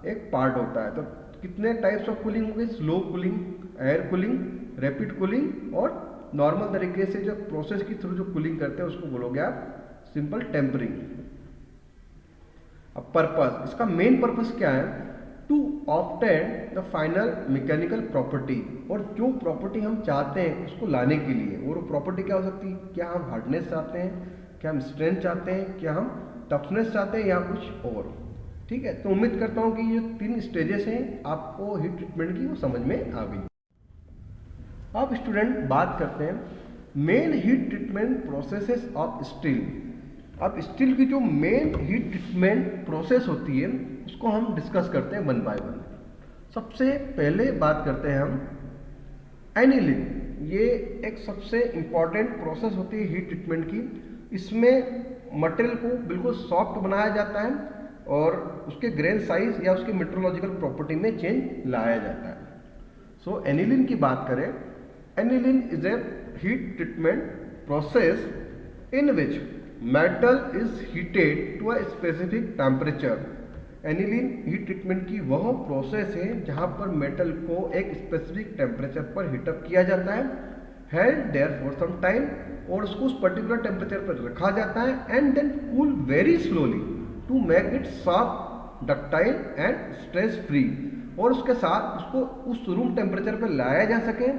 S1: एक पार्ट होता है। तो कितने टाइप्स ऑफ कूलिंग होंगे, slow cooling, air cooling, rapid cooling और नॉर्मल तरीके से जो प्रोसेस के थ्रू जो कूलिंग करते हैं उसको बोलोगे आप सिंपल टेम्परिंग। अब पर्पस, इसका मेन पर्पस क्या है, to obtain the final mechanical property, और जो प्रॉपर्टी हम चाहते हैं उसको लाने के लिए। और वो प्रॉपर्टी क्या हो सकती है, क्या हम हार्डनेस चाहते हैं, क्या हम स्ट्रेंथ चाहते हैं, क्या हम टफनेस चाहते हैं या कुछ और, ठीक है। तो उम्मीद करता हूँ कि ये 3 स्टेजेस हैं आपको हीट ट्रीटमेंट की वो समझ में आ गई। अब स्टूडेंट बात करते हैं main heat treatment processes of steel. अब स्टील की जो मेन हीट ट्रीटमेंट प्रोसेस होती है उसको हम डिस्कस करते हैं वन बाय वन। सबसे पहले बात करते हैं हम एनिलिंग। ये एक सबसे इम्पॉर्टेंट प्रोसेस होती है हीट ट्रीटमेंट की। इसमें मटेरियल को बिल्कुल सॉफ्ट बनाया जाता है और उसके ग्रेन साइज या उसके मेट्रोलॉजिकल प्रॉपर्टी में चेंज लाया जाता है। सो एनिलिंग की बात करें, annealing is a heat treatment process in which metal is heated to a specific temperature. Annealing heat treatment की वह प्रोसेस है जहां पर मेटल को एक स्पेसिफिक टेम्परेचर पर हीटअप किया जाता है, held there for some time, और उसको उस पर्टिकुलर टेम्परेचर पर रखा जाता है and then cool very slowly to make it soft, ductile and stress free. और उसके साथ उसको उस रूम टेम्परेचर पर लाया जा सके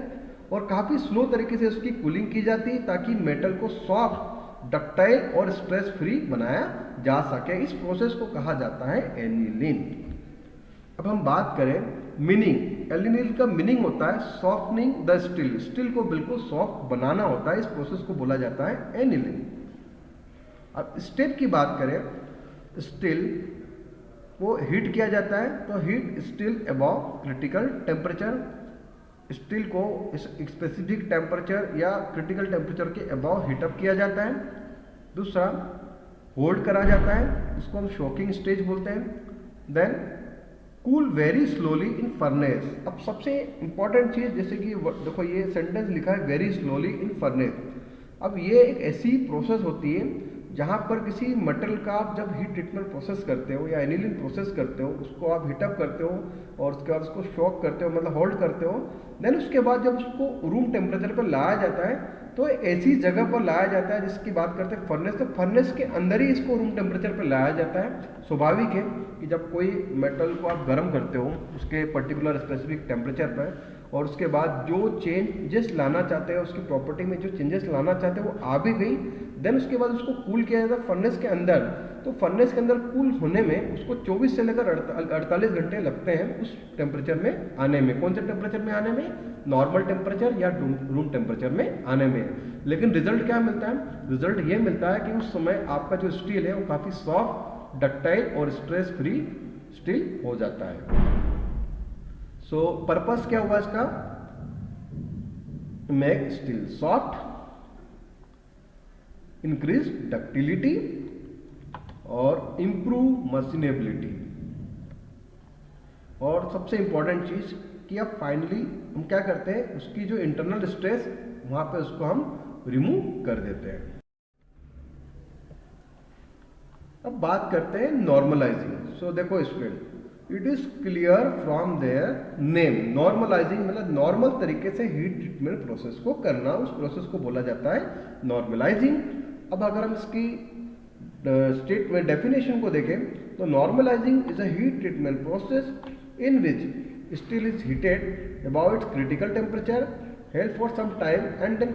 S1: और काफ़ी स्लो तरीके से उसकी कूलिंग की जाती है ताकि मेटल को सॉफ्ट, डक्टाइल और स्ट्रेस फ्री बनाया जा सके। इस प्रोसेस को कहा जाता है एनिलिन। अब हम बात करें मीनिंग, एनिलिन का मीनिंग होता है सॉफ्टनिंग द स्टील। स्टील को बिल्कुल सॉफ्ट बनाना होता है, इस प्रोसेस को बोला जाता है एनिलिन। अब स्टेप की बात करें, स्टील को हीट किया जाता है तो heat steel above critical temperature. Steel को इस स्पेसिफिक टेम्परेचर या क्रिटिकल टेम्परेचर के अबव हीटअप किया जाता है। दूसरा, होल्ड करा जाता है, इसको हम शॉकिंग स्टेज बोलते हैं। Then cool very slowly in furnace. अब सबसे इंपॉर्टेंट चीज़, जैसे कि देखो ये सेंटेंस लिखा है वेरी स्लोली इन फर्नेस। अब ये एक ऐसी प्रोसेस होती है जहाँ पर किसी मटेरियल का आप जब हीट ट्रीटमेंट प्रोसेस करते हो या एनिलिंग प्रोसेस करते हो, उसको आप हीटअप करते हो और उसके बाद उसको शॉक करते हो, मतलब होल्ड करते हो, देन उसके बाद जब उसको रूम टेम्परेचर पर लाया जाता है तो ऐसी जगह पर लाया जाता है जिसकी बात करते हैं फर्नेस। तो फर्नेस के अंदर ही इसको रूम टेम्परेचर पर लाया जाता है। स्वाभाविक है कि जब कोई मेटल को आप गर्म करते हो उसके पर्टिकुलर स्पेसिफिक टेम्परेचर पर, और उसके बाद जो चेंजेस लाना चाहते हैं उसकी प्रॉपर्टी में जो चेंजेस लाना चाहते हैं वो आ भी गई, देन उसके बाद उसको कूल किया जाता है फर्नेस के अंदर। तो फर्नेस के अंदर कूल होने में उसको 24 से लेकर 48 घंटे लगते हैं उस टेम्परेचर में आने में। कौन से टेम्परेचर में आने में? नॉर्मल टेम्परेचर या रूम टेम्परेचर में आने में। लेकिन रिजल्ट क्या मिलता है? रिजल्ट ये मिलता है कि उस समय आपका जो स्टील है वो काफ़ी सॉफ्ट, डक्टाइल और स्ट्रेस फ्री स्टील हो जाता है। सो पर्पस क्या हुआ इसका? Make steel soft, increase ductility और इंप्रूव मशीनेबिलिटी। और सबसे इंपॉर्टेंट चीज कि अब फाइनली हम क्या करते हैं, उसकी जो इंटरनल स्ट्रेस वहां पे उसको हम रिमूव कर देते हैं। अब बात करते हैं नॉर्मलाइजिंग। सो देखो student, it is clear from their name, normalising मतलब नॉर्मल तरीके से हीट ट्रीटमेंट प्रोसेस को करना, उस प्रोसेस को बोला जाता है नॉर्मलाइजिंग। अब अगर हम इसकी स्टेटमेंट डेफिनेशन को देखें तो normalising is a heat treatment process in which steel is heated about its critical temperature, held for some time and then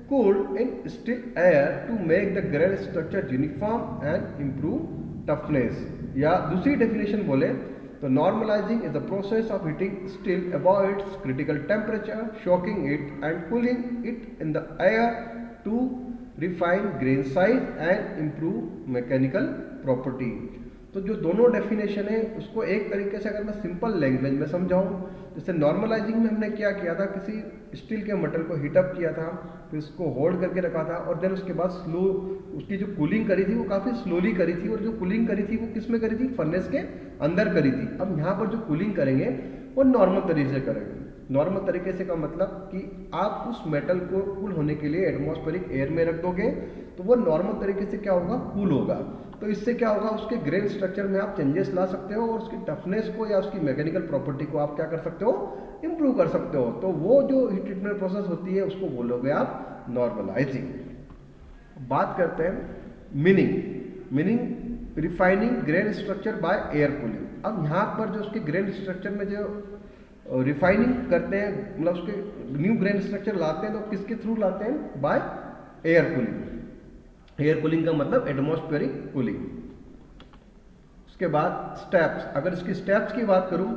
S1: cooled in still air to make the grain structure uniform and improve toughness। या दूसरी definition बोले तो normalising is the process of heating steel about its critical temperature, soaking it and cooling it in the air to refine grain size and improve mechanical property. तो जो दोनों definition है उसको एक तरीके से अगर मैं सिंपल लैंग्वेज में समझाऊं, जैसे नॉर्मलाइजिंग में हमने क्या किया था, किसी स्टील के मेटल को हीटअप किया था, फिर उसको होल्ड करके रखा था और देन उसके बाद स्लो उसकी जो कूलिंग करी थी वो काफ़ी स्लोली करी थी, और जो कूलिंग करी थी वो किस में करी थी? फर्नेस के अंदर करी थी। अब यहाँ पर जो कूलिंग करेंगे वो नॉर्मल तरीके से करेंगे। नॉर्मल तरीके से का मतलब कि आप उस मेटल को कूल होने के लिए एटमॉस्फेरिक एयर में रख दोगे तो वो नॉर्मल तरीके से क्या होगा? कूल होगा। तो इससे क्या होगा? उसके ग्रेन स्ट्रक्चर में आप चेंजेस ला सकते हो और उसकी टफनेस को या उसकी मैकेनिकल प्रॉपर्टी को आप क्या कर सकते हो? इंप्रूव कर सकते हो। तो वो जो हीट ट्रीटमेंट प्रोसेस होती है उसको बोलोगे आप नॉर्मलाइजिंग। बात करते हैं meaning refining grain structure by air cooling. अब यहाँ पर जो उसके ग्रेन स्ट्रक्चर में जो रिफाइनिंग करते हैं, मतलब उसके न्यू ग्रेन स्ट्रक्चर लाते हैं तो किसके थ्रू लाते हैं? By air cooling. Air cooling का मतलब एटमॉस्फेरिक कूलिंग। उसके बाद स्टेप्स, अगर इसकी स्टेप्स की बात करूं,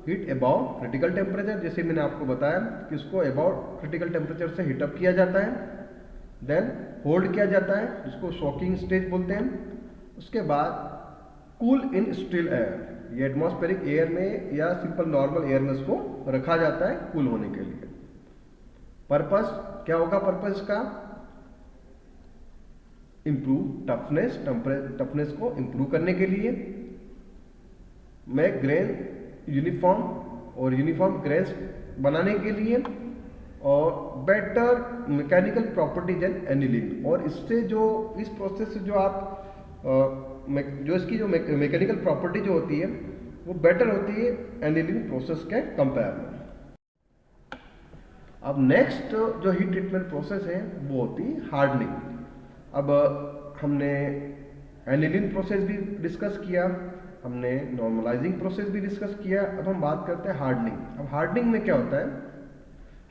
S1: हीट अबाउ क्रिटिकल टेम्परेचर, जैसे मैंने आपको बताया कि इसको अबाउ क्रिटिकल टेम्परेचर से हीटअप किया जाता है, देन होल्ड किया जाता है जिसको शॉकिंग स्टेज बोलते हैं। उसके बाद कूल इन स्टिल एयर, ये एटमॉस्फेरिक एयर में या सिंपल नॉर्मल एयर में इसको रखा जाता है कूल होने के लिए। पर्पस क्या होगा? पर्पस का इंप्रूव टफनेस को इंप्रूव करने के लिए, मेक ग्रेन यूनिफॉर्म और यूनिफॉर्म ग्रेन्स बनाने के लिए, और better mechanical property then annealing. और इससे जो इस प्रोसेस से जो आप जो इसकी जो मैकेनिकल प्रॉपर्टी जो होती है वो बेटर होती है एनिलिंग प्रोसेस के कंपेयर में। अब नेक्स्ट जो हीट ट्रीटमेंट प्रोसेस है वो होती है हार्डनिंग। अब हमने एनिलिंग प्रोसेस भी डिस्कस किया, हमने नॉर्मलाइजिंग प्रोसेस भी डिस्कस किया। अब हम बात करते हैं हार्डनिंग। अब हार्डनिंग में क्या होता है?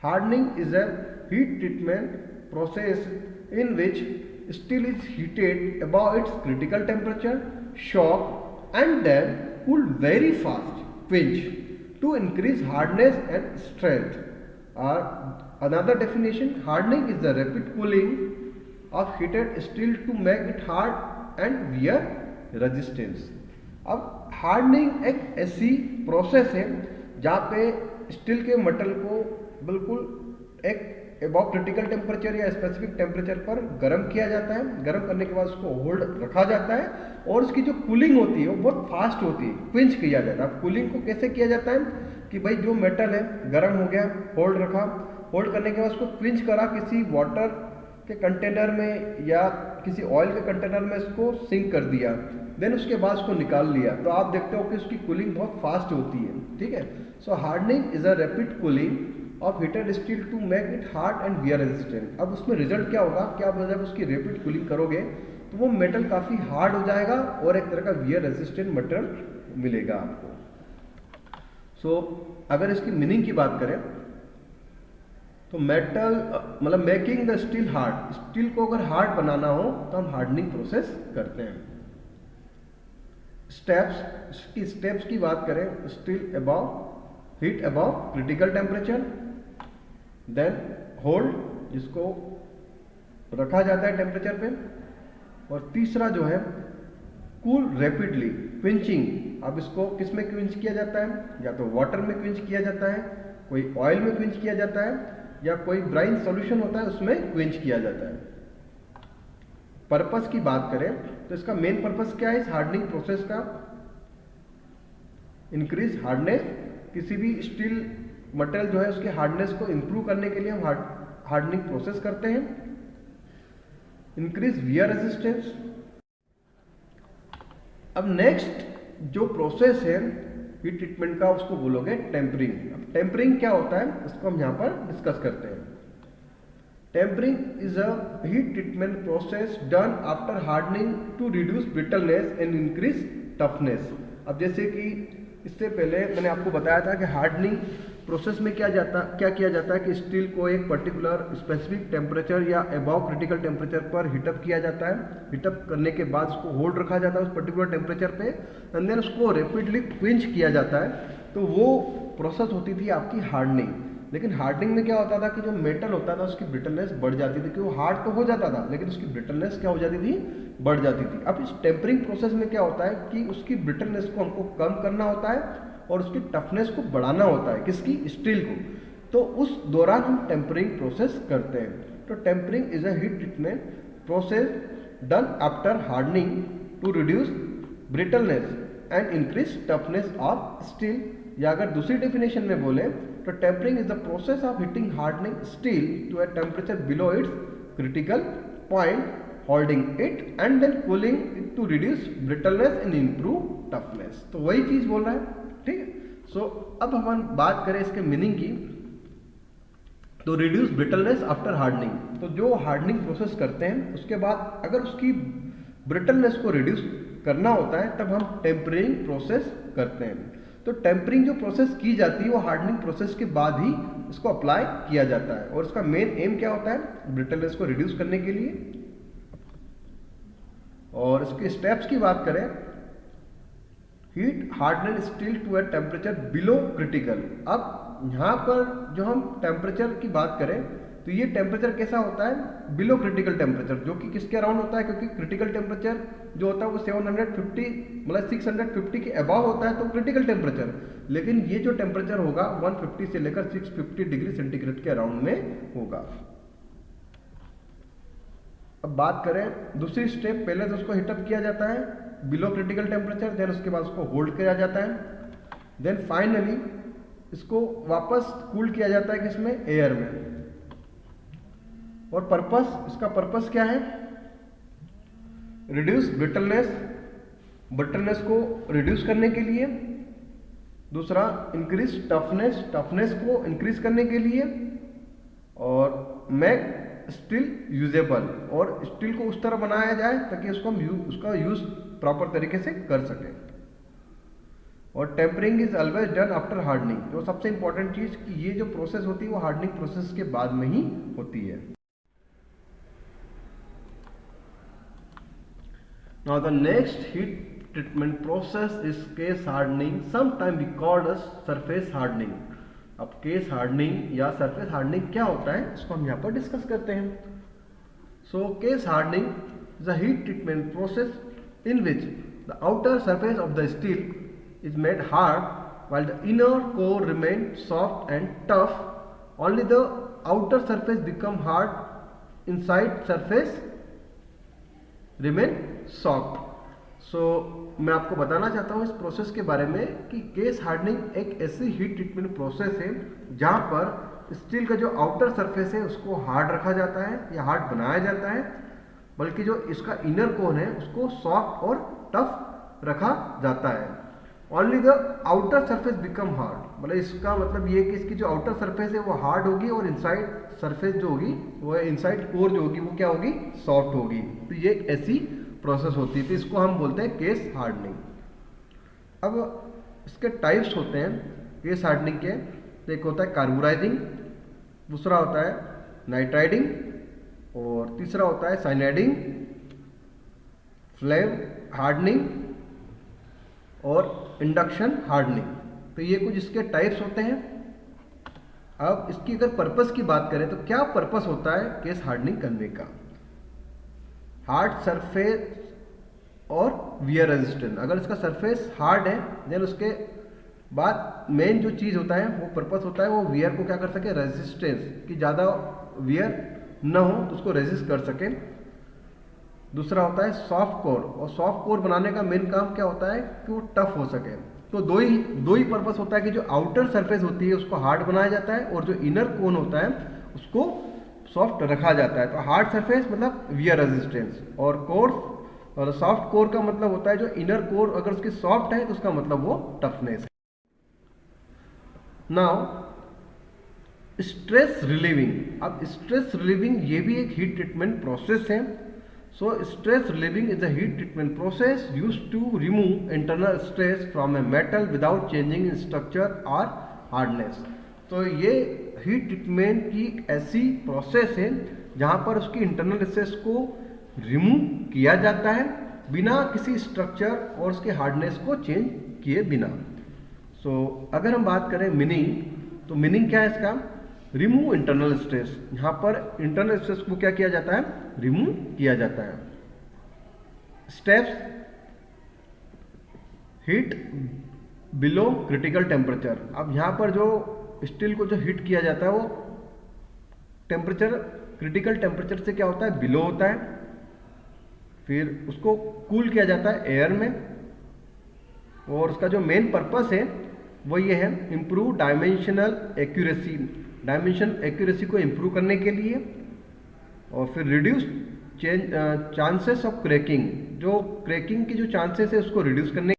S1: Hardening is a heat treatment process in which steel is heated above its critical temperature, shocked and then cooled very fast, quench to increase hardness and strength. Another definition, hardening is the rapid cooling of heated steel to make it hard and wear resistance. अब hardening एक ऐसी process है जहाँ पे steel के metal को बिल्कुल एक अबव क्रिटिकल टेम्परेचर या स्पेसिफिक टेम्परेचर पर गर्म किया जाता है। गर्म करने के बाद उसको होल्ड रखा जाता है और उसकी जो कूलिंग होती है वो बहुत फास्ट होती है, क्विंच किया जाता है। अब कूलिंग को कैसे किया जाता है कि भाई जो मेटल है गर्म हो गया, होल्ड रखा, होल्ड करने के बाद उसको क्विंच करा किसी वाटर के कंटेनर में या किसी ऑयल के कंटेनर में इसको सिंक कर दिया, देन उसके बाद उसको निकाल लिया। तो आप देखते हो कि उसकी कूलिंग बहुत फास्ट होती है, ठीक है। So hardening is a rapid cooling of heated steel to make it hard and wear resistant. अब उसमें रिजल्ट क्या होगा कि आप जब उसकी रैपिड कूलिंग करोगे तो वो मेटल काफ़ी हार्ड हो जाएगा और एक तरह का वियर रेजिस्टेंट मटेरियल मिलेगा आपको। सो अगर इसकी मीनिंग की बात करें तो मेटल मतलब making the steel hard, steel को अगर हार्ड बनाना हो तो हम हार्डनिंग प्रोसेस करते हैं। स्टेप्स की बात करें, steel above heat above critical temperature, then hold जिसको रखा जाता है टेम्परेचर पे, और तीसरा जो है कूल रैपिडली क्विंचिंग। अब इसको किस में क्विंच किया जाता है, या तो वाटर में क्विंच किया जाता है, कोई ऑयल में क्विंच किया जाता है, या कोई ब्राइन सॉल्यूशन होता है उसमें क्विंच किया जाता है। पर्पस की बात करें तो इसका मेन पर्पस क्या है इस हार्डनिंग प्रोसेस का, इंक्रीज हार्डनेस। किसी भी स्टील मटेरियल जो है उसके हार्डनेस को इंप्रूव करने के लिए हम हार्डनिंग प्रोसेस करते हैं। Increase wear resistance. अब नेक्स्ट जो प्रोसेस है हीट ट्रीटमेंट का उसको बोलोगे टेम्परिंग। अब टेम्परिंग क्या होता है इसको हम यहाँ पर डिस्कस करते हैं। Tempering is a heat treatment process done after hardening to reduce brittleness and increase toughness. अब जैसे कि इससे पहले मैंने आपको बताया था कि हार्डनिंग प्रोसेस में क्या किया जाता है कि स्टील को एक पर्टिकुलर स्पेसिफिक टेम्परेचर या अबव क्रिटिकल टेम्परेचर पर हीटअप किया जाता है। हीटअप करने के बाद उसको होल्ड रखा जाता है उस पर्टिकुलर टेम्परेचर पे, एंड देन उसको रैपिडली क्विंच किया जाता है। तो वो प्रोसेस होती थी आपकी हार्डनिंग। लेकिन हार्डनिंग में क्या होता था कि जो मेटल होता था उसकी ब्रिटलनेस बढ़ जाती थी, कि वो हार्ड तो हो जाता था लेकिन उसकी ब्रिटलनेस क्या हो जाती थी, बढ़ जाती थी। अब इस टेम्परिंग प्रोसेस में क्या होता है कि उसकी ब्रिटलनेस को हमको कम करना होता है और उसकी टफनेस को बढ़ाना होता है, किसकी, स्टील को। तो उस दौरान हम टेम्परिंग प्रोसेस करते हैं। तो tempering is a heat treatment process done after hardening to reduce brittleness and increase toughness of steel. या अगर दूसरी डेफिनेशन में बोले तो tempering is the process of heating hardening steel to a temperature below its critical point, holding it and then cooling it to reduce brittleness and improve toughness. तो वही चीज बोल रहा है, ठीक है। सो अब हम बात करें इसके मीनिंग की, तो रिड्यूस ब्रिटलनेस आफ्टर हार्डनिंग। तो जो हार्डनिंग प्रोसेस करते हैं उसके बाद अगर उसकी ब्रिटलनेस को रिड्यूस करना होता है तब हम टेम्परिंग प्रोसेस करते हैं। तो टेम्परिंग जो प्रोसेस की जाती है वो हार्डनिंग प्रोसेस के बाद ही इसको अप्लाई किया जाता है, और इसका मेन एम क्या होता है, ब्रिटलनेस को रिड्यूस करने के लिए। और इसके स्टेप्स की बात करें, heat hardened steel to a temperature below critical. अब यहाँ पर जो हम टेम्परेचर की बात करें तो ये टेम्परेचर कैसा होता है, बिलो क्रिटिकल टेम्परेचर, जो कि किसके अराउंड होता है, क्योंकि क्रिटिकल टेम्परेचर जो होता है वो 750 मतलब 650 के अबाव होता है तो क्रिटिकल टेम्परेचर। लेकिन ये जो टेम्परेचर होगा 150 से लेकर 650 डिग्री सेंटीग्रेड के अराउंड में होगा। अब बात करें दूसरी स्टेप, पहले तो उसको हीटअप किया जाता है बिलो क्रिटिकल टेम्परेचर, देन उसके बाद उसको होल्ड किया जाता है, देन फाइनली इसको वापस कूल किया जाता है किसमें, एयर में। और पर्पस, इसका पर्पस क्या है, रिड्यूस ब्रिटलनेस, ब्रिटलनेस को रिड्यूस करने के लिए। दूसरा इंक्रीज टफनेस, टफनेस को इंक्रीज करने के लिए। और मेक स्टील यूजेबल, और स्टील को उस तरह बनाया जाए ताकि उसको हम उसका यूज प्रॉपर तरीके से कर सकें। और tempering is always done after hardening. तो सबसे इंपॉर्टेंट चीज कि ये जो प्रोसेस होती है वो हार्डनिंग प्रोसेस के बाद में ही होती है। Now the next heat treatment process is case hardening. Sometimes we call as surface hardening. अब केस हार्डनिंग या सरफेस हार्डनिंग क्या होता है इसको हम यहाँ पर डिस्कस करते हैं। So case hardening is a heat treatment process in which the outer surface of the steel is made hard while the inner core remains soft and tough. Only the outer surface become hard, inside surface remain soft. So मैं आपको बताना चाहता हूँ इस process के बारे में कि केस हार्डनिंग एक ऐसी हीट ट्रीटमेंट प्रोसेस है जहाँ पर स्टील का जो आउटर सरफेस है उसको हार्ड रखा जाता है या हार्ड बनाया जाता है, बल्कि जो इसका इनर कोन है उसको सॉफ्ट और टफ रखा जाता है। Only the outer surface become hard, मतलब इसका मतलब ये कि इसकी जो आउटर सरफेस है वो हार्ड होगी और इनसाइड सरफेस जो होगी वो इनसाइड कोर जो होगी वो क्या होगी, सॉफ्ट होगी। तो ये एक ऐसी प्रोसेस होती है, तो इसको हम बोलते हैं केस हार्डनिंग। अब इसके टाइप्स होते हैं केस हार्डनिंग के। तो एक होता है कार्बोराइजिंग, दूसरा होता है नाइट्राइडिंग, और तीसरा होता है साइनाइडिंग, फ्लेम हार्डनिंग और इंडक्शन हार्डनिंग। तो ये कुछ इसके टाइप्स होते हैं। अब इसकी अगर पर्पस की बात करें तो क्या पर्पस होता है केस हार्डनिंग करने का? हार्ड सरफेस और वियर रेजिस्टेंस। अगर इसका सरफेस हार्ड है देन उसके बाद मेन जो चीज़ होता है वो पर्पस होता है वो वियर को क्या कर सके, रेजिस्टेंस, कि ज़्यादा वियर ना हो तो उसको रेजिस्ट कर सके। दूसरा होता है सॉफ्ट कोर, और सॉफ्ट कोर बनाने का मेन काम क्या होता है कि वो टफ हो सके। तो दो ही पर्पस होता है कि जो आउटर सरफेस होती है उसको हार्ड बनाया जाता है और जो इनर कोन होता है उसको सॉफ्ट रखा जाता है। तो हार्ड सरफेस मतलब वियर रेजिस्टेंस, और कोर और सॉफ्ट कोर का मतलब होता है जो इनर कोर अगर उसकी सॉफ्ट है तो उसका मतलब वो टफनेस है। Now stress relieving. अब स्ट्रेस रिलीविंग ये भी एक हीट ट्रीटमेंट प्रोसेस है। So stress relieving is a heat treatment process used to remove internal stress from a metal without changing its structure or hardness. तो ये heat treatment की ऐसी process है जहाँ पर उसकी इंटरनल स्ट्रेस को रिमूव किया जाता है बिना किसी स्ट्रक्चर और उसके हार्डनेस को चेंज किए बिना। सो अगर हम बात करें मीनिंग, तो मीनिंग क्या है इसका? Remove internal stress. यहाँ पर इंटरनल स्ट्रेस को क्या किया जाता है? रिमूव किया जाता है। Steps: heat below critical temperature. अब यहाँ पर जो स्टील को जो हीट किया जाता है वो टेम्परेचर, क्रिटिकल टेम्परेचर से क्या होता है, बिलो होता है। फिर उसको कूल किया जाता है एयर में, और उसका जो मेन पर्पस है वो ये है improve dimensional accuracy, dimension accuracy को इम्प्रूव करने के लिए, और फिर रिड्यूस चांसेस ऑफ क्रैकिंग, जो क्रैकिंग की जो चांसेस है उसको रिड्यूस करने।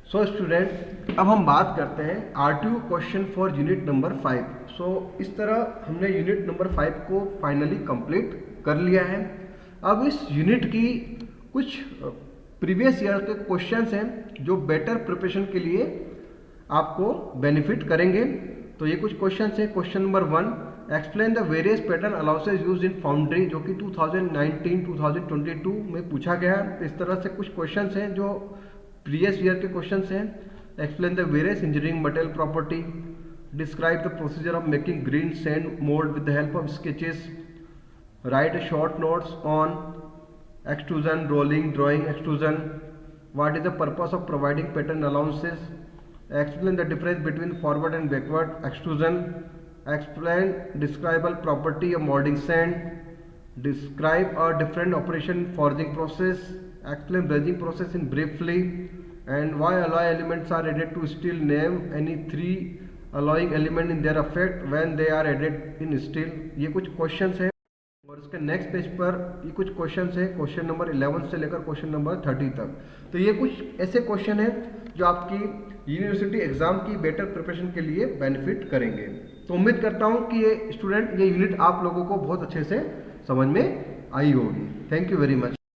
S1: सो स्टूडेंट, अब हम बात करते हैं RTU question for unit number 5। सो इस तरह हमने यूनिट नंबर 5 को फाइनली कंप्लीट कर लिया है। अब इस यूनिट की कुछ प्रीवियस ईयर के क्वेश्चंस हैं जो बेटर प्रिपरेशन के लिए आपको बेनिफिट करेंगे। तो ये कुछ क्वेश्चंस हैं। Question number 1, explain the various pattern allowances used in foundry, जो कि 2019-2022 में पूछा गया है। इस तरह से कुछ क्वेश्चंस हैं जो प्रीवियस ईयर के क्वेश्चंस हैं। Explain the various engineering material property, describe the procedure of making green sand mould with the help of sketches, right short notes on extrusion, rolling, drawing extrusion, what is the purpose of providing pattern allowances, explain the difference between forward and backward extrusion, explain describable property of molding sand, describe a different operation forging process, explain brazing process in briefly, and why alloy elements are added to steel, name any 3 alloying element in their effect when they are added in steel। ये कुछ questions हैं। और इसके next page पर ये कुछ questions है, question number 11 से लेकर क्वेश्चन नंबर 30 तक। तो ये कुछ ऐसे क्वेश्चन हैं जो आपकी यूनिवर्सिटी एग्जाम की बेटर प्रिपरेशन के लिए बेनिफिट करेंगे। तो उम्मीद करता हूँ कि ये यूनिट आप लोगों को बहुत अच्छे से समझ में आई होगी। Thank you very much.